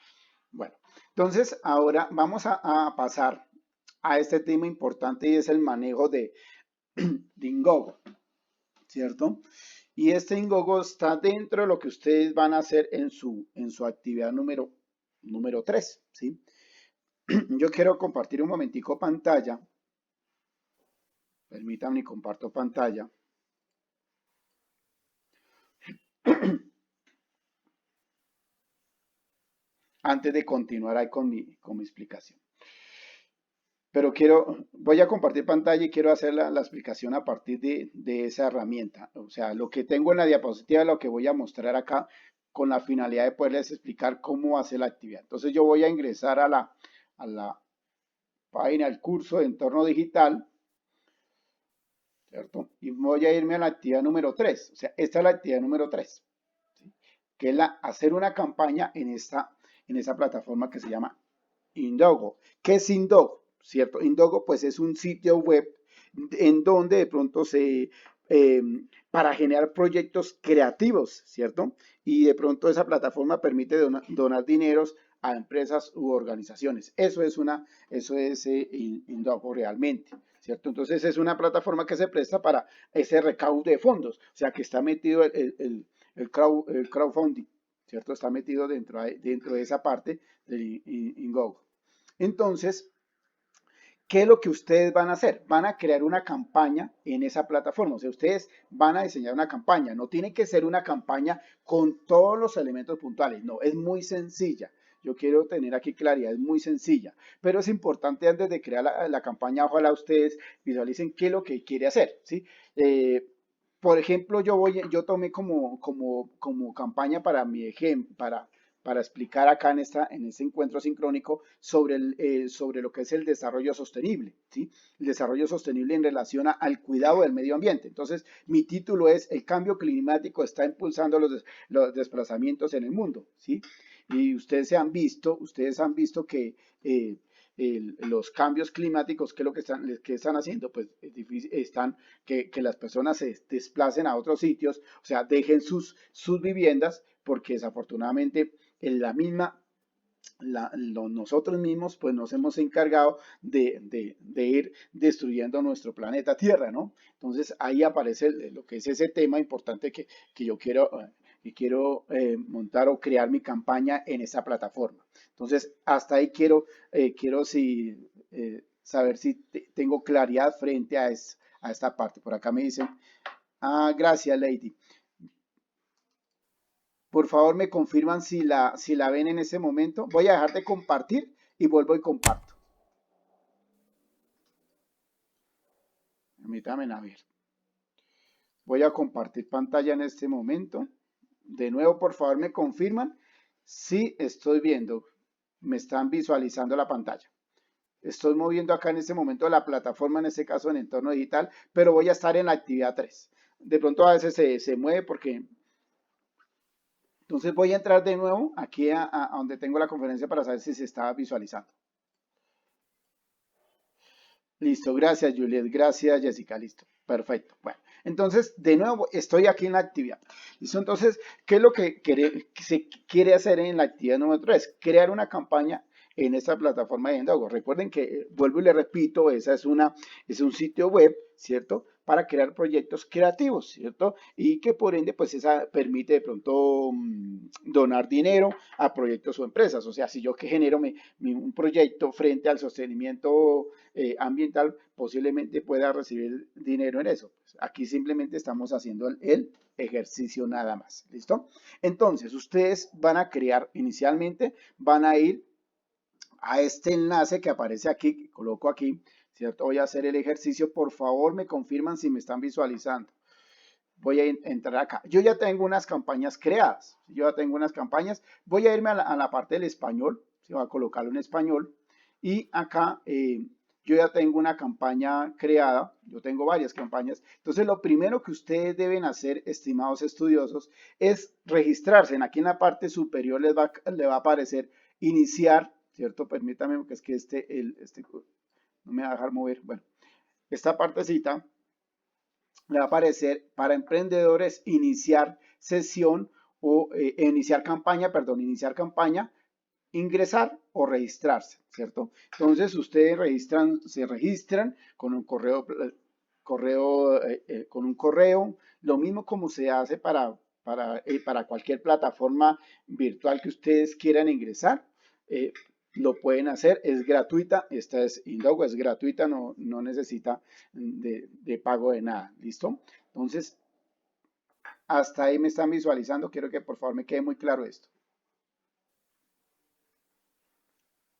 Bueno, entonces ahora vamos a pasar a este tema importante y es el manejo de Ingogo, ¿cierto? Y este Ingogo está dentro de lo que ustedes van a hacer en su actividad número 3, ¿sí? Yo quiero compartir un momentico pantalla. Permítanme, comparto pantalla. Antes de continuar ahí con mi explicación. pero voy a compartir pantalla y quiero hacer la explicación a partir de esa herramienta. O sea, lo que tengo en la diapositiva es lo que voy a mostrar acá con la finalidad de poderles explicar cómo hacer la actividad. Entonces yo voy a ingresar a la página del curso de entorno digital, ¿cierto? Y voy a irme a la actividad número 3. O sea, esta es la actividad número 3, ¿sí? Que es hacer una campaña en esa plataforma que se llama Indiegogo. ¿Qué es Indiegogo? ¿Cierto? Indiegogo pues es un sitio web en donde de pronto eh, para generar proyectos creativos, ¿cierto? Y de pronto esa plataforma permite donar dineros a empresas u organizaciones. Eso es Indiegogo realmente, ¿cierto? Entonces es una plataforma que se presta para ese recaudo de fondos, o sea que está metido el crowdfunding, ¿cierto? Está metido dentro de esa parte del Indiegogo. Entonces, ¿qué es lo que ustedes van a hacer? Van a crear una campaña en esa plataforma. O sea, ustedes van a diseñar una campaña. No tiene que ser una campaña con todos los elementos puntuales. No, es muy sencilla. Yo quiero tener aquí claridad, es muy sencilla. Pero es importante antes de crear la campaña, ojalá ustedes visualicen qué es lo que quiere hacer, ¿sí? Por ejemplo, yo tomé como campaña para mi ejemplo, para explicar acá en este encuentro sincrónico sobre lo que es el desarrollo sostenible, ¿sí? El desarrollo sostenible en relación al cuidado del medio ambiente. Entonces, mi título es El cambio climático está impulsando los desplazamientos en el mundo, ¿sí? Y ustedes han visto que los cambios climáticos, ¿qué es lo que están haciendo? Pues que las personas se desplacen a otros sitios, o sea, dejen sus viviendas, porque desafortunadamente en nosotros mismos pues nos hemos encargado de ir destruyendo nuestro planeta Tierra, ¿no? Entonces ahí aparece lo que es ese tema importante que yo quiero montar o crear mi campaña en esa plataforma. Entonces hasta ahí quiero saber si tengo claridad frente a esta parte. Por acá me dicen, gracias Lady. Por favor, me confirman si la ven en ese momento. Voy a dejar de compartir y vuelvo y comparto. Permítanme a ver. Voy a compartir pantalla en este momento. De nuevo, por favor, me confirman si estoy viendo. Me están visualizando la pantalla. Estoy moviendo acá en este momento la plataforma, en este caso en entorno digital, pero voy a estar en la actividad 3. De pronto a veces se mueve porque entonces voy a entrar de nuevo aquí a donde tengo la conferencia para saber si se está visualizando. Listo, gracias Juliet, gracias Jessica, listo, perfecto. Bueno, entonces de nuevo estoy aquí en la actividad. Listo, entonces, ¿qué es lo que se quiere hacer en la actividad número 3? Crear una campaña en esta plataforma de Indiegogo. Recuerden que, vuelvo y le repito, esa es un sitio web, ¿cierto? Para crear proyectos creativos, ¿cierto? Y que por ende, pues esa permite de pronto donar dinero a proyectos o empresas. O sea, si yo que genero un proyecto frente al sostenimiento ambiental, posiblemente pueda recibir dinero en eso. Pues aquí simplemente estamos haciendo el ejercicio nada más. ¿Listo? Entonces, ustedes van a crear inicialmente, van a ir a este enlace que aparece aquí, que coloco aquí, ¿cierto? Voy a hacer el ejercicio. Por favor, me confirman si me están visualizando. Voy a entrar acá. Yo ya tengo unas campañas creadas. Yo ya tengo unas campañas. Voy a irme a la parte del español. Se va a colocarlo en español. Y acá yo ya tengo una campaña creada. Yo tengo varias campañas. Entonces, lo primero que ustedes deben hacer, estimados estudiosos, es registrarse. Aquí en la parte superior le va a aparecer iniciar, ¿cierto? Permítame, porque es que no me va a dejar mover. Bueno, esta partecita le va a aparecer para emprendedores iniciar sesión o iniciar campaña, ingresar o registrarse, ¿cierto? Entonces ustedes se registran con un correo, lo mismo como se hace para cualquier plataforma virtual que ustedes quieran ingresar. Lo pueden hacer, es gratuita, esta es Indiegogo, es gratuita, no necesita de pago de nada, ¿listo? Entonces, hasta ahí me están visualizando, quiero que por favor me quede muy claro esto.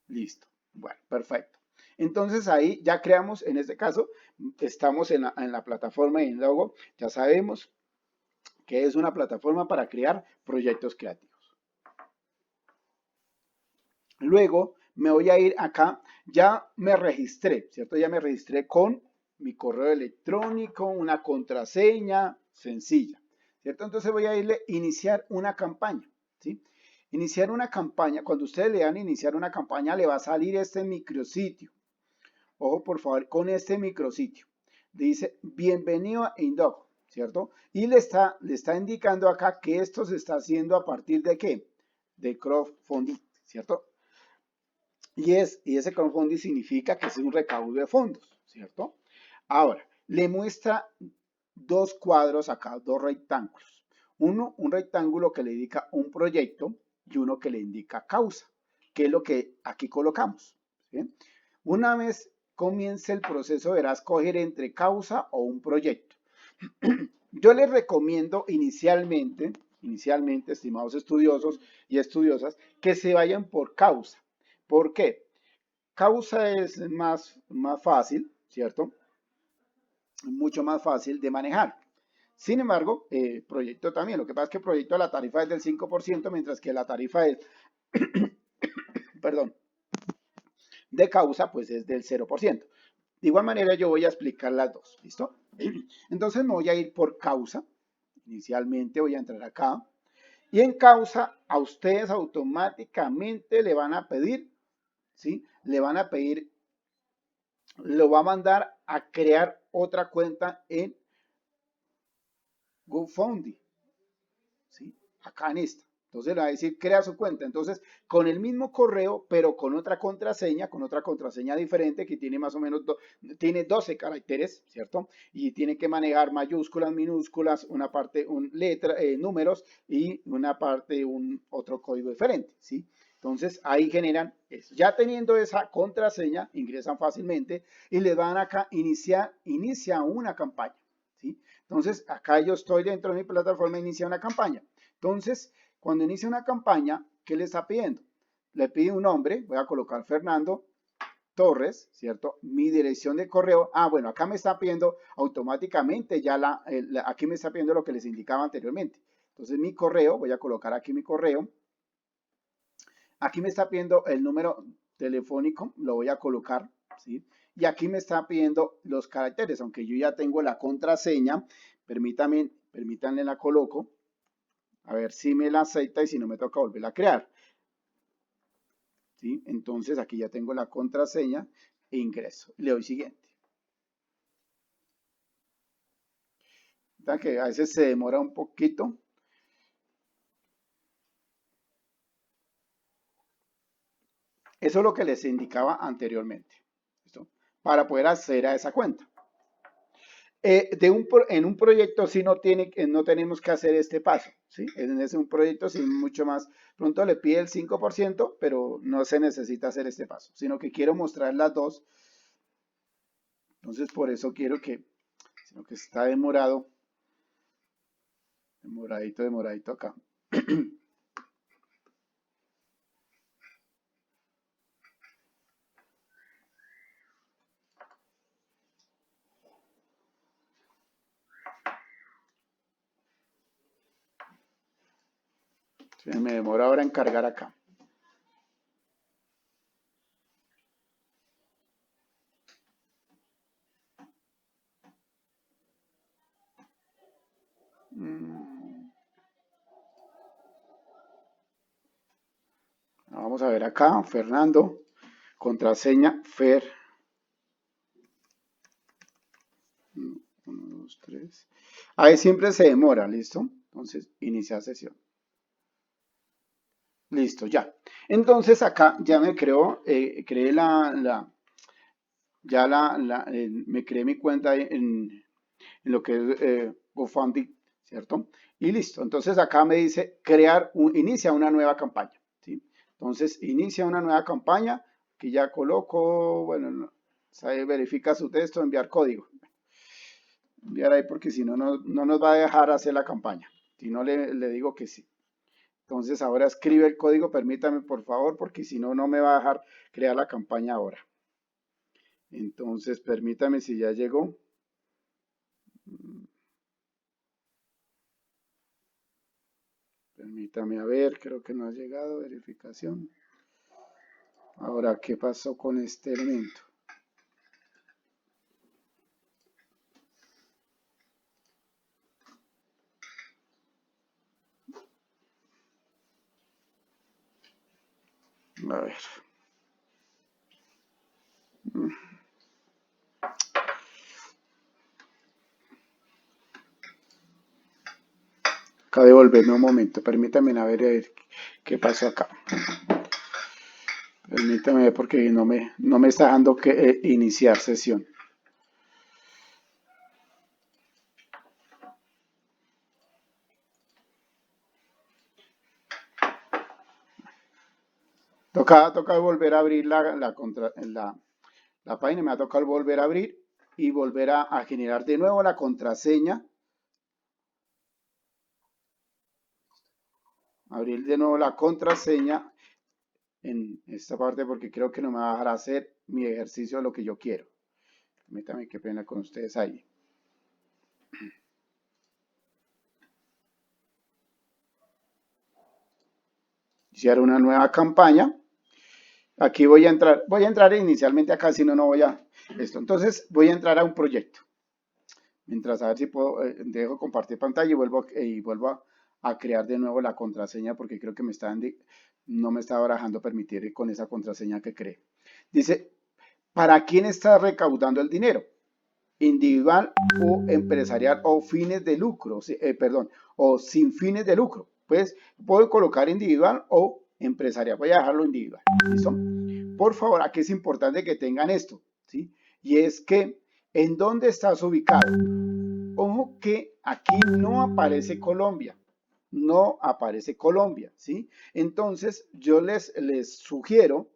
Listo, bueno, perfecto. Entonces ahí ya creamos, en este caso, estamos en la plataforma de Indiegogo, ya sabemos que es una plataforma para crear proyectos creativos. Luego me voy a ir acá, ya me registré, ¿cierto? Ya me registré con mi correo electrónico, una contraseña sencilla, ¿cierto? Entonces voy a irle a iniciar una campaña, ¿sí? Iniciar una campaña, cuando ustedes le dan iniciar una campaña, le va a salir este micrositio. Ojo, por favor, con este micrositio. Dice, bienvenido a Indiegogo, ¿cierto? Y le está indicando acá que esto se está haciendo a partir de ¿qué? De crowdfunding, ¿cierto? Y ese crowdfunding significa que es un recaudo de fondos, ¿cierto? Ahora, le muestra dos cuadros acá, dos rectángulos. Uno, un rectángulo que le indica un proyecto y uno que le indica causa, que es lo que aquí colocamos, ¿sí? Una vez comience el proceso, deberá escoger entre causa o un proyecto. Yo les recomiendo inicialmente, estimados estudiosos y estudiosas, que se vayan por causa. ¿Por qué? Causa es más fácil, ¿cierto? Mucho más fácil de manejar. Sin embargo, proyecto también. Lo que pasa es que proyecto la tarifa es del 5%, mientras que la tarifa es, perdón, de causa, pues es del 0%. De igual manera, yo voy a explicar las dos, ¿listo? Entonces me voy a ir por causa. Inicialmente voy a entrar acá. Y en causa, a ustedes automáticamente le van a pedir, ¿sí? Le van a pedir, lo va a mandar a crear otra cuenta en GoFundMe, ¿sí? Acá en esta. Entonces le va a decir, crea su cuenta. Entonces, con el mismo correo, pero con otra contraseña diferente que tiene más o menos, tiene 12 caracteres, ¿cierto? Y tiene que manejar mayúsculas, minúsculas, una parte, números y una parte, otro código diferente, ¿sí? Entonces, ahí generan eso. Ya teniendo esa contraseña, ingresan fácilmente y le van acá, inicia una campaña, ¿sí? Entonces, acá yo estoy dentro de mi plataforma, inicia una campaña. Entonces, cuando inicia una campaña, ¿qué le está pidiendo? Le pide un nombre, voy a colocar Fernando Torres, ¿cierto? Mi dirección de correo. Ah, bueno, acá me está pidiendo automáticamente ya aquí me está pidiendo lo que les indicaba anteriormente. Entonces, mi correo, voy a colocar aquí mi correo. Aquí me está pidiendo el número telefónico, lo voy a colocar, ¿sí? Y aquí me está pidiendo los caracteres, aunque yo ya tengo la contraseña, permítanle la coloco, a ver si me la acepta y si no me toca volverla a crear, ¿sí? Entonces aquí ya tengo la contraseña e ingreso, le doy siguiente. Que a veces se demora un poquito. Eso es lo que les indicaba anteriormente, ¿listo? Para poder acceder a esa cuenta. En un proyecto sí no tenemos que hacer este paso, ¿sí? En un proyecto sí mucho más, pronto le pide el 5%, pero no se necesita hacer este paso, sino que quiero mostrar las dos. Entonces por eso sino que está demoradito acá. Se me demora ahora en cargar acá. Vamos a ver acá, Fernando, contraseña Fer. 1, 2, 3. Ahí siempre se demora, ¿listo? Entonces, iniciar sesión. Listo, ya. Entonces acá ya me creé me creé mi cuenta en lo que es GoFundMe, ¿cierto? Y listo. Entonces acá me dice inicia una nueva campaña, ¿sí? Entonces inicia una nueva campaña que ya coloco, bueno, verifica su texto, enviar código. Enviar ahí porque si no, no nos va a dejar hacer la campaña. Si no, le digo que sí. Entonces ahora escribe el código, permítame por favor, porque si no, no me va a dejar crear la campaña ahora. Entonces, permítame si ya llegó. Permítame a ver, creo que no ha llegado, verificación. Ahora, ¿qué pasó con este elemento? A ver. Acá devolverme un momento, permítame a ver qué pasó acá. Permítame porque no me está dejando que, iniciar sesión. Toca volver a abrir la página, me ha tocado volver a abrir y volver a generar de nuevo la contraseña. Abrir de nuevo la contraseña en esta parte porque creo que no me va a dejar hacer mi ejercicio de lo que yo quiero. Permítame, qué pena con ustedes ahí. Iniciar una nueva campaña. Aquí voy a entrar inicialmente acá, si no, no voy a esto. Entonces voy a entrar a un proyecto. Mientras a ver si puedo, dejo compartir pantalla y vuelvo a crear de nuevo la contraseña porque creo que no me está barajando permitir con esa contraseña que creé. Dice, ¿para quién está recaudando el dinero? Individual o empresarial o fines de lucro, perdón, o sin fines de lucro. Pues puedo colocar individual o empresarial. Voy a dejarlo individual. ¿Listo? Por favor, aquí es importante que tengan esto, ¿sí? Y es que, ¿en dónde estás ubicado? Ojo que aquí no aparece Colombia, no aparece Colombia, ¿sí? Entonces, yo les sugiero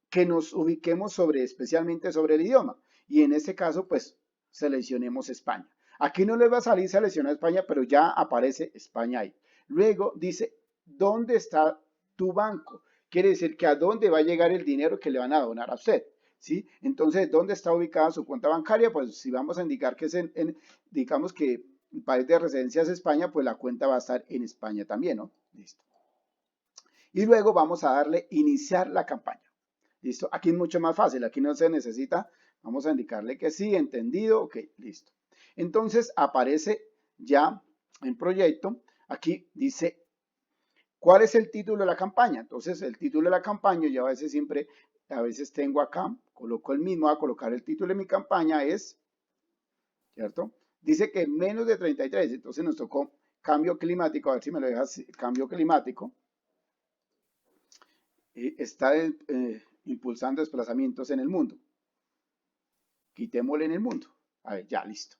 que nos ubiquemos especialmente sobre el idioma. Y en este caso, pues, seleccionemos España. Aquí no les va a salir seleccionar España, pero ya aparece España ahí. Luego dice, ¿dónde está tu banco? Quiere decir que a dónde va a llegar el dinero que le van a donar a usted. ¿Sí? Entonces, ¿dónde está ubicada su cuenta bancaria? Pues si vamos a indicar que es digamos que el país de residencia es España, pues la cuenta va a estar en España también, ¿no? Listo. Y luego vamos a darle iniciar la campaña. ¿Listo? Aquí es mucho más fácil, aquí no se necesita, vamos a indicarle que sí, entendido, ok, listo. Entonces aparece ya el proyecto, aquí dice, ¿cuál es el título de la campaña? Entonces el título de la campaña, yo a veces tengo acá, coloco el mismo, a colocar el título de mi campaña es, ¿cierto? Dice que menos de 33, entonces nos tocó cambio climático, a ver si me lo dejas, cambio climático. Está impulsando desplazamientos en el mundo. Quitémosle en el mundo. A ver, ya, listo.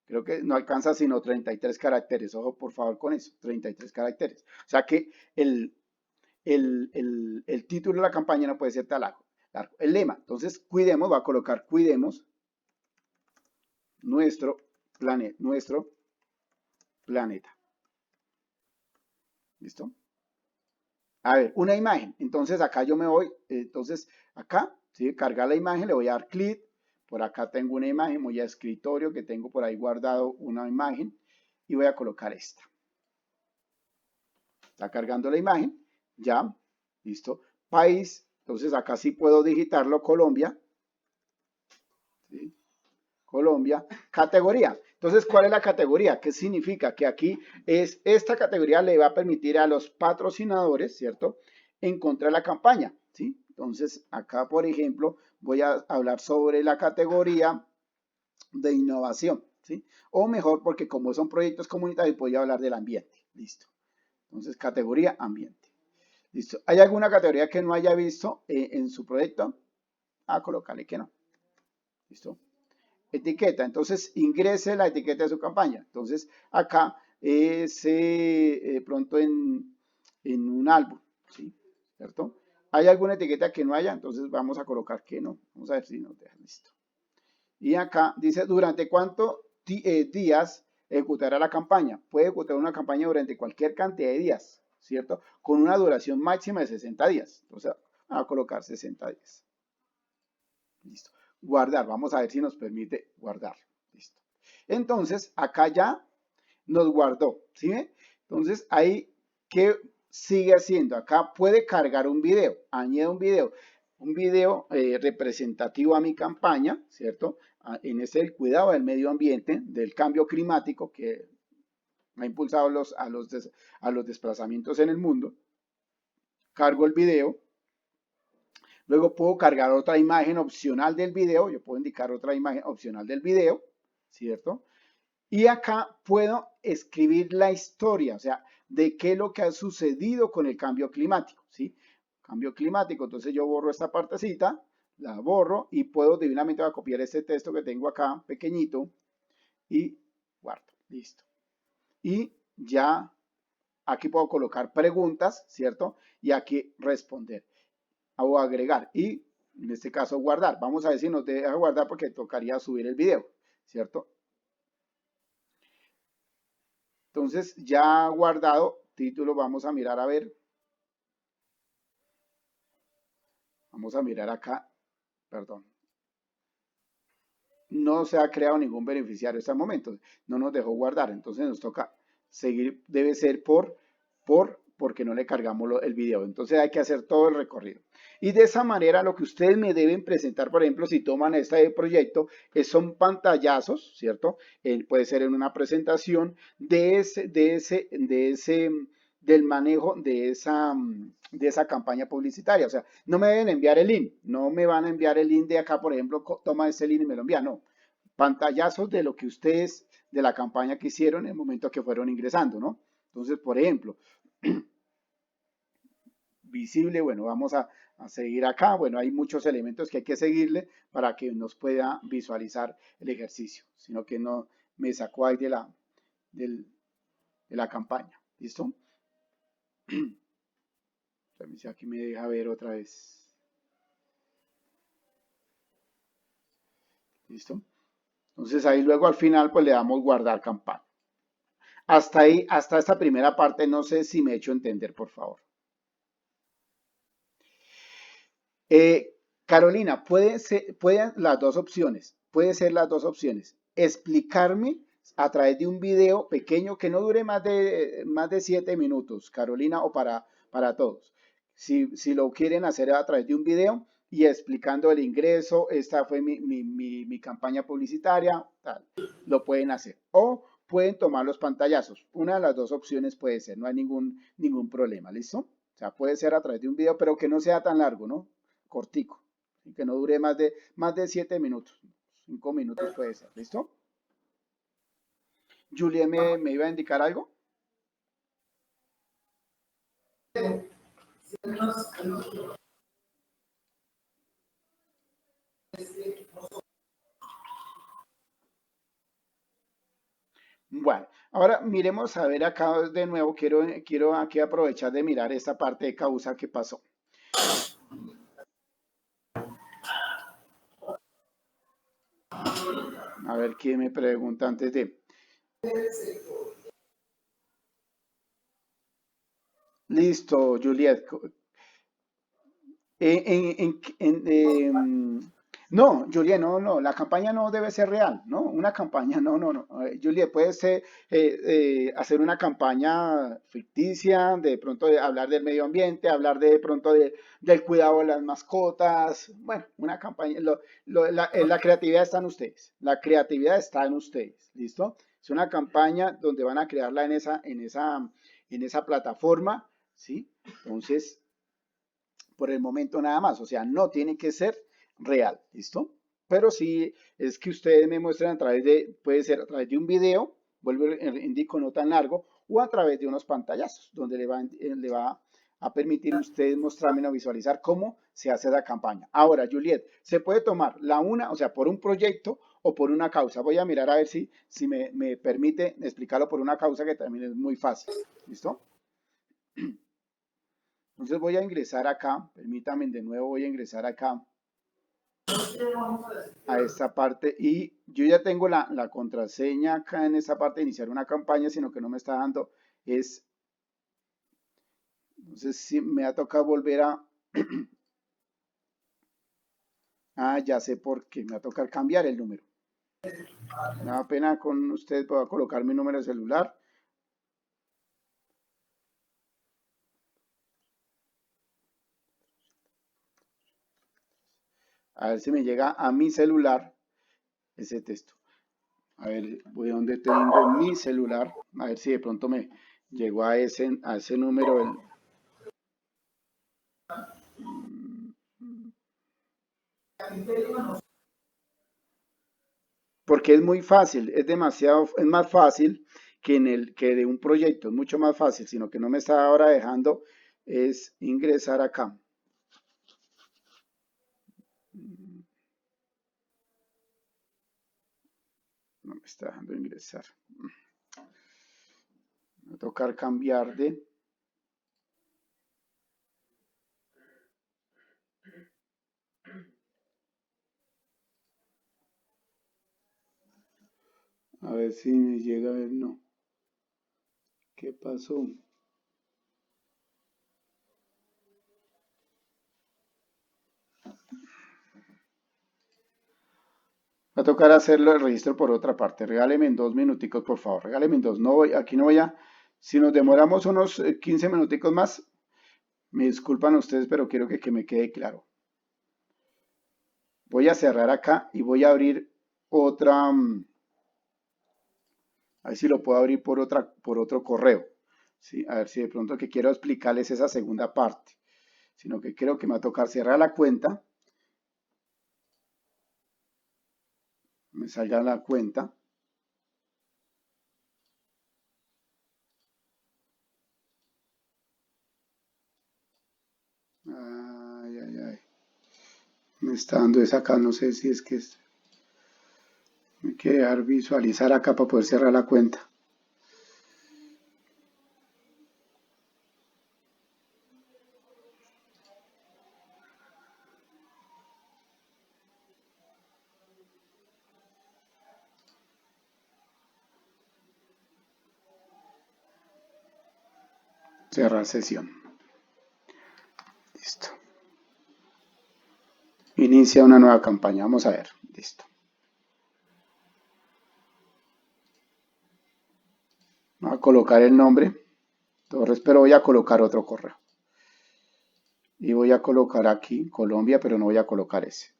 Creo que no alcanza sino 33 caracteres. Ojo, por favor, con eso. 33 caracteres. O sea que el título de la campaña no puede ser tan largo. El lema. Entonces, cuidemos, va a colocar cuidemos nuestro planeta. ¿Listo? A ver, una imagen. Entonces acá yo me voy, entonces acá, ¿sí? Cargar la imagen, le voy a dar clic. Por acá tengo una imagen, voy a escritorio que tengo por ahí guardado una imagen y voy a colocar esta. Está cargando la imagen, ya, listo. País, entonces acá sí puedo digitarlo, Colombia. ¿Sí? Colombia. Categoría. Entonces, ¿cuál es la categoría? ¿Qué significa? Que aquí esta categoría le va a permitir a los patrocinadores, ¿cierto? Encontrar la campaña, ¿sí? Entonces, acá, por ejemplo, voy a hablar sobre la categoría de innovación, ¿sí? O mejor, porque como son proyectos comunitarios, voy a hablar del ambiente, listo. Entonces, categoría ambiente, listo. ¿Hay alguna categoría que no haya visto en su proyecto? Colocarle que no, listo. Etiqueta, entonces ingrese la etiqueta de su campaña. Entonces acá pronto en un álbum, ¿sí? ¿Cierto? ¿Hay alguna etiqueta que no haya? Entonces vamos a colocar que no. Vamos a ver si nos deja listo. Y acá dice, ¿durante cuántos días ejecutará la campaña? Puede ejecutar una campaña durante cualquier cantidad de días, ¿cierto? Con una duración máxima de 60 días. Entonces, vamos a colocar 60 días. Listo. Guardar. Vamos a ver si nos permite guardar. Listo. Entonces, acá ya nos guardó. ¿Sí ve? Entonces, ahí, ¿qué sigue haciendo? Acá puede cargar un video. Añade un video representativo a mi campaña, ¿cierto? En ese el cuidado del medio ambiente, del cambio climático que ha impulsado a los desplazamientos en el mundo. Cargo el video. Luego puedo cargar otra imagen opcional del video. Yo puedo indicar otra imagen opcional del video, ¿cierto? Y acá puedo escribir la historia, o sea, de qué es lo que ha sucedido con el cambio climático, ¿sí? Cambio climático, entonces yo borro esta partecita, la borro y puedo divinamente copiar este texto que tengo acá, pequeñito, y guardo, listo. Y ya aquí puedo colocar preguntas, ¿cierto? Y aquí responder o agregar y en este caso guardar. Vamos a ver si nos deja guardar porque tocaría subir el video, ¿cierto? Entonces ya guardado, título, vamos a mirar a ver. Vamos a mirar acá, perdón. No se ha creado ningún beneficiario hasta el momento, no nos dejó guardar, entonces nos toca seguir, debe ser porque no le cargamos el video, entonces hay que hacer todo el recorrido. Y de esa manera lo que ustedes me deben presentar, por ejemplo, si toman este proyecto, son pantallazos, ¿cierto? Puede ser en una presentación del manejo de esa campaña publicitaria. O sea, no me deben enviar el link, no me van a enviar el link de acá, por ejemplo, toma este link y me lo envían, no. Pantallazos de lo que ustedes, de la campaña que hicieron en el momento que fueron ingresando, ¿no? Entonces, por ejemplo, visible, bueno, vamos a seguir acá, bueno, hay muchos elementos que hay que seguirle para que nos pueda visualizar el ejercicio, sino que no me sacó ahí de la campaña, ¿listo? Aquí me deja ver otra vez. ¿Listo? Entonces ahí luego al final pues le damos guardar campaña. Hasta ahí, hasta esta primera parte, no sé si me he hecho entender, por favor. Carolina, pueden las dos opciones, puede ser las dos opciones. Explicarme a través de un video pequeño que no dure más de 7 minutos, Carolina, o para todos. Si lo quieren hacer a través de un video y explicando el ingreso, esta fue mi campaña publicitaria, tal, lo pueden hacer. O pueden tomar los pantallazos. Una de las dos opciones puede ser, no hay ningún problema, ¿listo? O sea, puede ser a través de un video, pero que no sea tan largo, ¿no? Cortico, y que no dure más de 7 minutos. 5 minutos puede ser, ¿listo? Julie me iba a indicar algo. Bueno, ahora miremos a ver acá de nuevo, quiero aquí aprovechar de mirar esta parte de causa que pasó. A ver quién me pregunta antes de... Listo, Juliet. No, Juliet, no, la campaña no debe ser real, ¿no? Una campaña, no. Juliet, puede ser hacer una campaña ficticia, de pronto de hablar del medio ambiente, hablar de pronto del cuidado de las mascotas, bueno, una campaña, la creatividad está en ustedes, la creatividad está en ustedes, ¿listo? Es una campaña donde van a crearla en esa plataforma, ¿sí? Entonces, por el momento nada más, o sea, no tiene que ser real, ¿listo? Pero sí es que ustedes me muestren a través puede ser a través de un video, vuelvo, indico no tan largo, o a través de unos pantallazos, donde le va a permitir a ustedes mostrarme o visualizar cómo se hace la campaña. Ahora, Juliet, se puede tomar o sea, por un proyecto o por una causa. Voy a mirar a ver si me permite explicarlo por una causa que también es muy fácil. ¿Listo? Entonces voy a ingresar acá, permítanme de nuevo, voy a ingresar acá a esta parte y yo ya tengo la contraseña acá en esta parte de iniciar una campaña, sino que no me está dando entonces sí me ha tocado volver Ah, ya sé por qué. Me va a tocar cambiar el número. Me da pena con ustedes. Voy a colocar mi número de celular. A ver si me llega a mi celular ese texto. A ver, voy a donde tengo mi celular. A ver si de pronto me llegó a ese número. Porque es muy fácil, es demasiado, es más fácil que de un proyecto, es mucho más fácil, sino que no me está ahora dejando es ingresar acá. No me está dejando ingresar. Me va a tocar cambiar de. A ver si me llega a ver, no. ¿Qué pasó? Va a tocar hacerlo el registro por otra parte. Regáleme en 2 minuticos, por favor. Regáleme en dos. No voy, aquí no voy a. Si nos demoramos unos 15 minuticos más, me disculpan ustedes, pero quiero que me quede claro. Voy a cerrar acá y voy a abrir otra. A ver si lo puedo abrir por otro correo. ¿Sí? A ver si de pronto que quiero explicarles esa segunda parte. Sino que creo que me va a tocar cerrar la cuenta. Me salga la cuenta. Ay, ay, ay. Me está dando esa acá. No sé si es que me quiere dejar visualizar acá para poder cerrar la cuenta. Cerrar sesión. Listo. Inicia una nueva campaña. Vamos a ver. Listo. Voy a colocar el nombre. Torres, pero voy a colocar otro correo. Y voy a colocar aquí Colombia, pero no voy a colocar ese.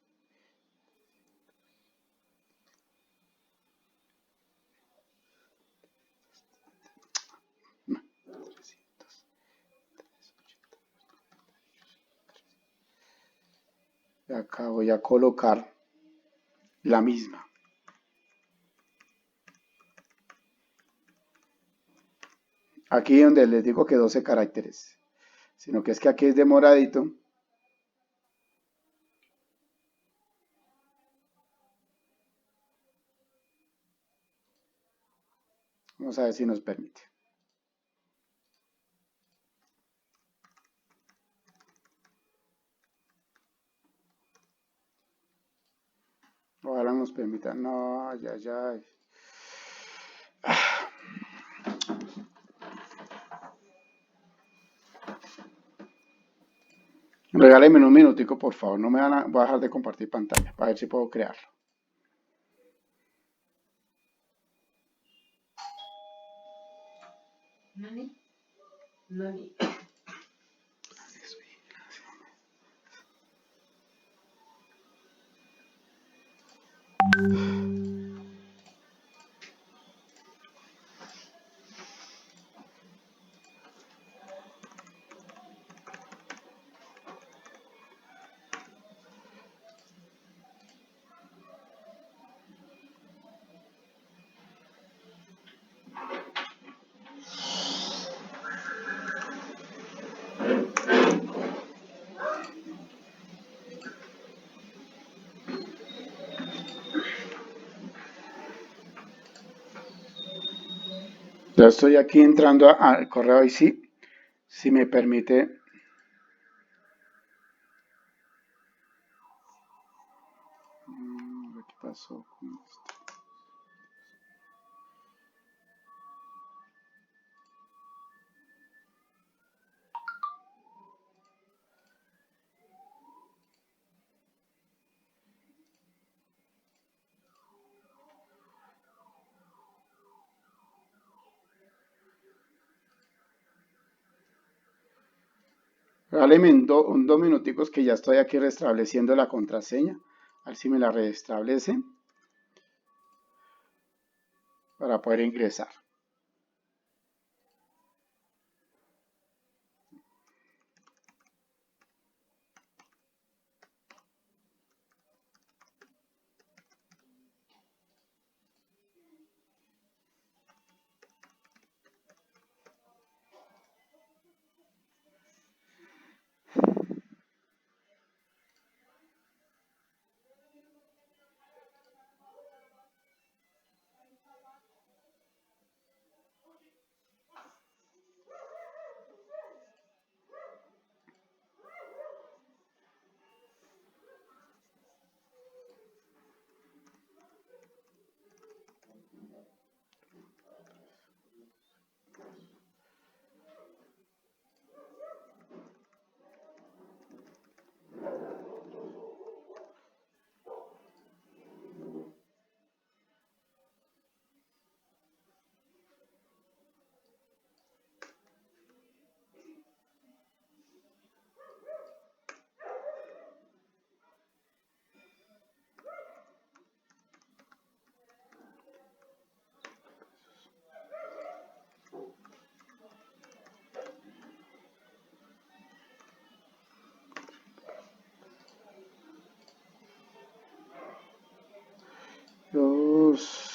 Y acá voy a colocar la misma. Aquí donde les digo que 12 caracteres, sino que es que aquí es demoradito. Vamos a ver si nos permite. Ojalá nos permita. No, ya, ya. Regáleme un minutico, por favor. No me van a, voy a dejar de compartir pantalla para ver si puedo crearlo. Nani, Nani. Ya estoy aquí entrando al correo y sí, si me permite. ¿Qué pasó con esto? Regáleme dos minuticos que ya estoy aquí restableciendo la contraseña. A ver si me la restablece para poder ingresar. Dios.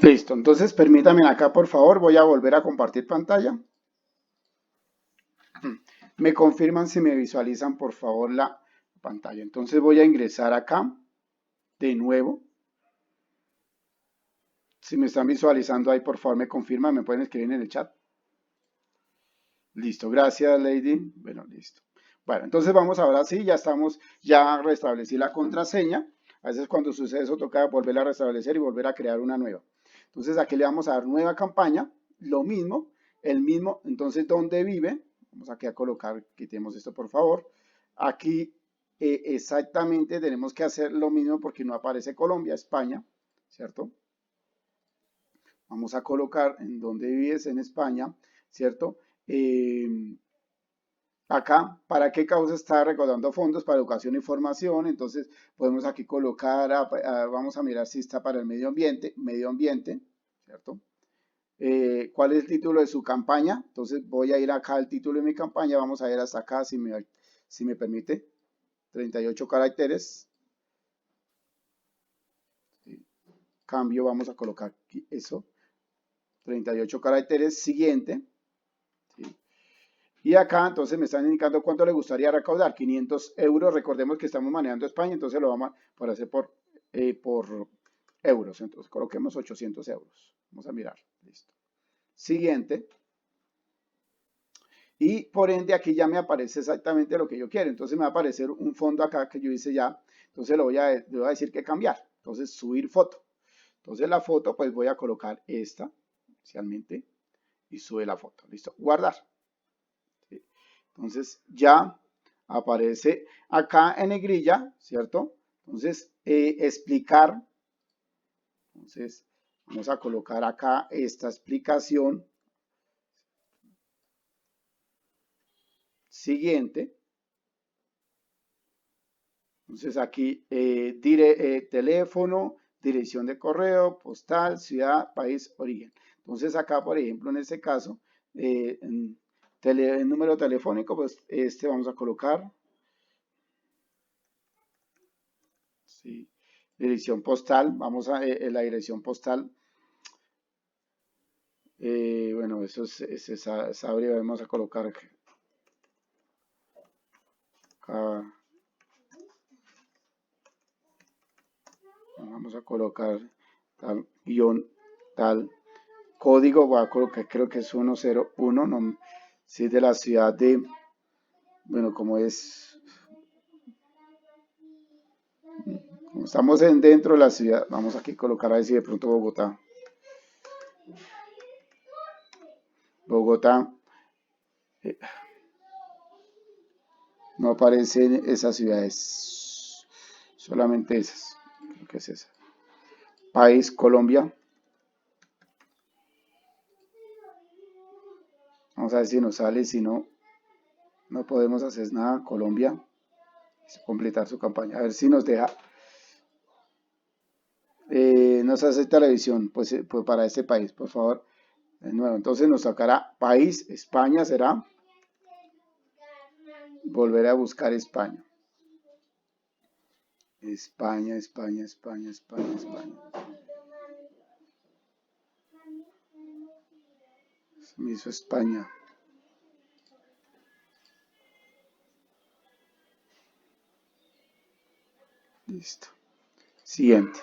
Listo, entonces permítame acá por favor, voy a volver a compartir pantalla. Me confirman si me visualizan por favor la pantalla. Entonces voy a ingresar acá de nuevo. Si me están visualizando ahí por favor me confirman, me pueden escribir en el chat. Listo, gracias Lady. Bueno, listo. Bueno, entonces vamos ahora sí, ya estamos, ya restablecí la contraseña. A veces cuando sucede eso toca volverla a restablecer y volver a crear una nueva. Entonces aquí le vamos a dar nueva campaña, lo mismo, el mismo, entonces ¿dónde vive? Vamos aquí a colocar, quitemos esto por favor. Aquí exactamente tenemos que hacer lo mismo porque no aparece Colombia, España, ¿cierto? Vamos a colocar en donde vives en España, ¿cierto? Acá, ¿para qué causa está recaudando fondos? Para educación y formación. Entonces, podemos aquí colocar, vamos a mirar si está para el medio ambiente, ¿cierto? ¿Cuál es el título de su campaña? Entonces, voy a ir acá al título de mi campaña, vamos a ir hasta acá, si me permite, 38 caracteres. Cambio, vamos a colocar aquí eso, 38 caracteres, siguiente. ¿Sí? Y acá entonces me están indicando cuánto le gustaría recaudar, 500 euros, recordemos que estamos manejando España, entonces lo vamos a hacer por euros, entonces coloquemos 800 euros, vamos a mirar, listo. Siguiente, y por ende aquí ya me aparece exactamente lo que yo quiero, entonces me va a aparecer un fondo acá que yo hice ya, entonces le voy a decir que cambiar, entonces subir foto, entonces la foto pues voy a colocar esta, inicialmente, y sube la foto, listo, guardar. Entonces ya aparece acá en negrilla, ¿cierto? Entonces, explicar. Entonces, vamos a colocar acá esta explicación. Siguiente. Entonces aquí teléfono, dirección de correo, postal, ciudad, país, origen. Entonces acá, por ejemplo, en este caso, el número telefónico, pues este vamos a colocar. Sí. Dirección postal, vamos a la dirección postal. Bueno, eso es sabría, vamos a colocar acá, vamos a colocar tal guión tal código, voy a colocar, creo que es 101, no, si es de la ciudad de, bueno, como estamos dentro de la ciudad, vamos aquí a colocar ahí si de pronto Bogotá. Bogotá, eh, no aparecen esas ciudades, solamente esas, creo que es esa. País, Colombia, vamos a ver si nos sale, si no, no podemos hacer nada, Colombia, completar su campaña, a ver si nos deja. Nos hace televisión, pues para este país, por favor, de nuevo. Entonces nos sacará país, España será. Volver a buscar España. España, España, España, España, España. Me hizo España. Listo. Siguiente.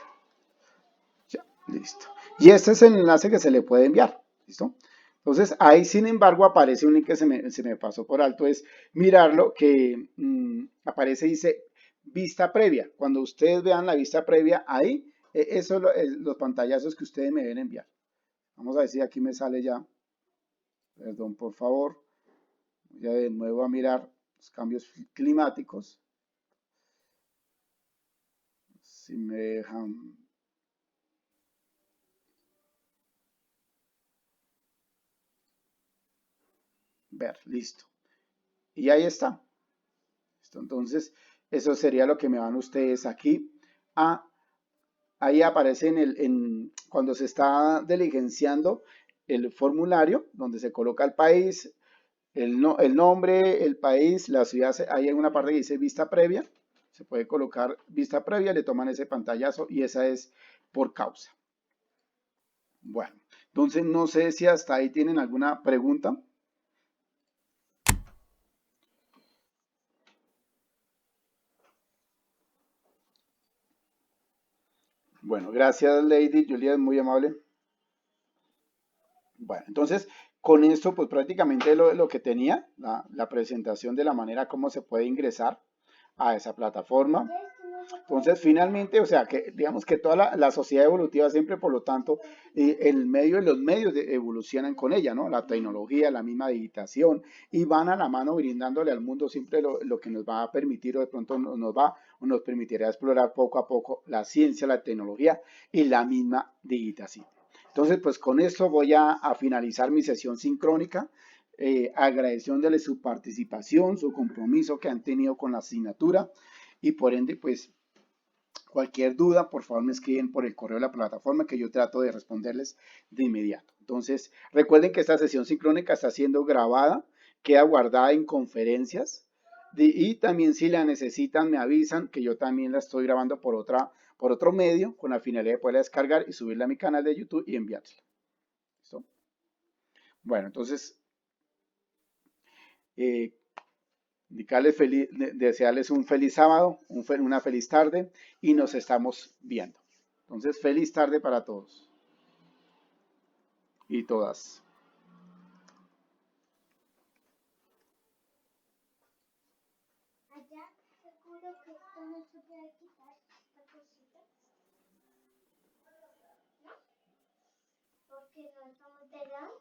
Ya, listo. Y este es el enlace que se le puede enviar. ¿Listo? Entonces, ahí sin embargo aparece un link que se me pasó por alto, es mirarlo que aparece, dice vista previa. Cuando ustedes vean la vista previa ahí, eso es los pantallazos que ustedes me deben enviar. Vamos a ver si aquí me sale ya. Perdón, por favor. Voy a de nuevo a mirar los cambios climáticos. Si me dejan ver, listo. Y ahí está. ¿Listo? Entonces, eso sería lo que me van ustedes aquí a. Ahí aparece cuando se está diligenciando el formulario, donde se coloca el país, el nombre, el país, la ciudad, ahí hay una parte que dice vista previa, se puede colocar vista previa, le toman ese pantallazo y esa es por causa. Bueno, entonces no sé si hasta ahí tienen alguna pregunta. Bueno, gracias Lady Julia, es muy amable. Bueno, entonces con esto pues prácticamente lo que tenía, la presentación de la manera como se puede ingresar a esa plataforma. Entonces, finalmente, o sea, que digamos que toda la sociedad evolutiva siempre, por lo tanto, el medio y los medios evolucionan con ella, ¿no? La tecnología, la misma digitación, y van a la mano brindándole al mundo siempre lo que nos va a permitir, o de pronto nos va o nos permitirá explorar poco a poco la ciencia, la tecnología y la misma digitación. Entonces, pues con esto voy a finalizar mi sesión sincrónica, agradeciéndole su participación, su compromiso que han tenido con la asignatura y por ende, pues cualquier duda, por favor me escriben por el correo de la plataforma que yo trato de responderles de inmediato. Entonces, recuerden que esta sesión sincrónica está siendo grabada, queda guardada en conferencias y también si la necesitan me avisan que yo también la estoy grabando por otro medio con la finalidad de poderla descargar y subirla a mi canal de YouTube y enviársela. ¿Listo? Bueno, entonces, eh, desearles un feliz sábado, una feliz tarde y nos estamos viendo. Entonces, feliz tarde para todos y todas. Allá seguro que esto no se puede quitar esta cosita, ¿no? Porque no estamos pegados.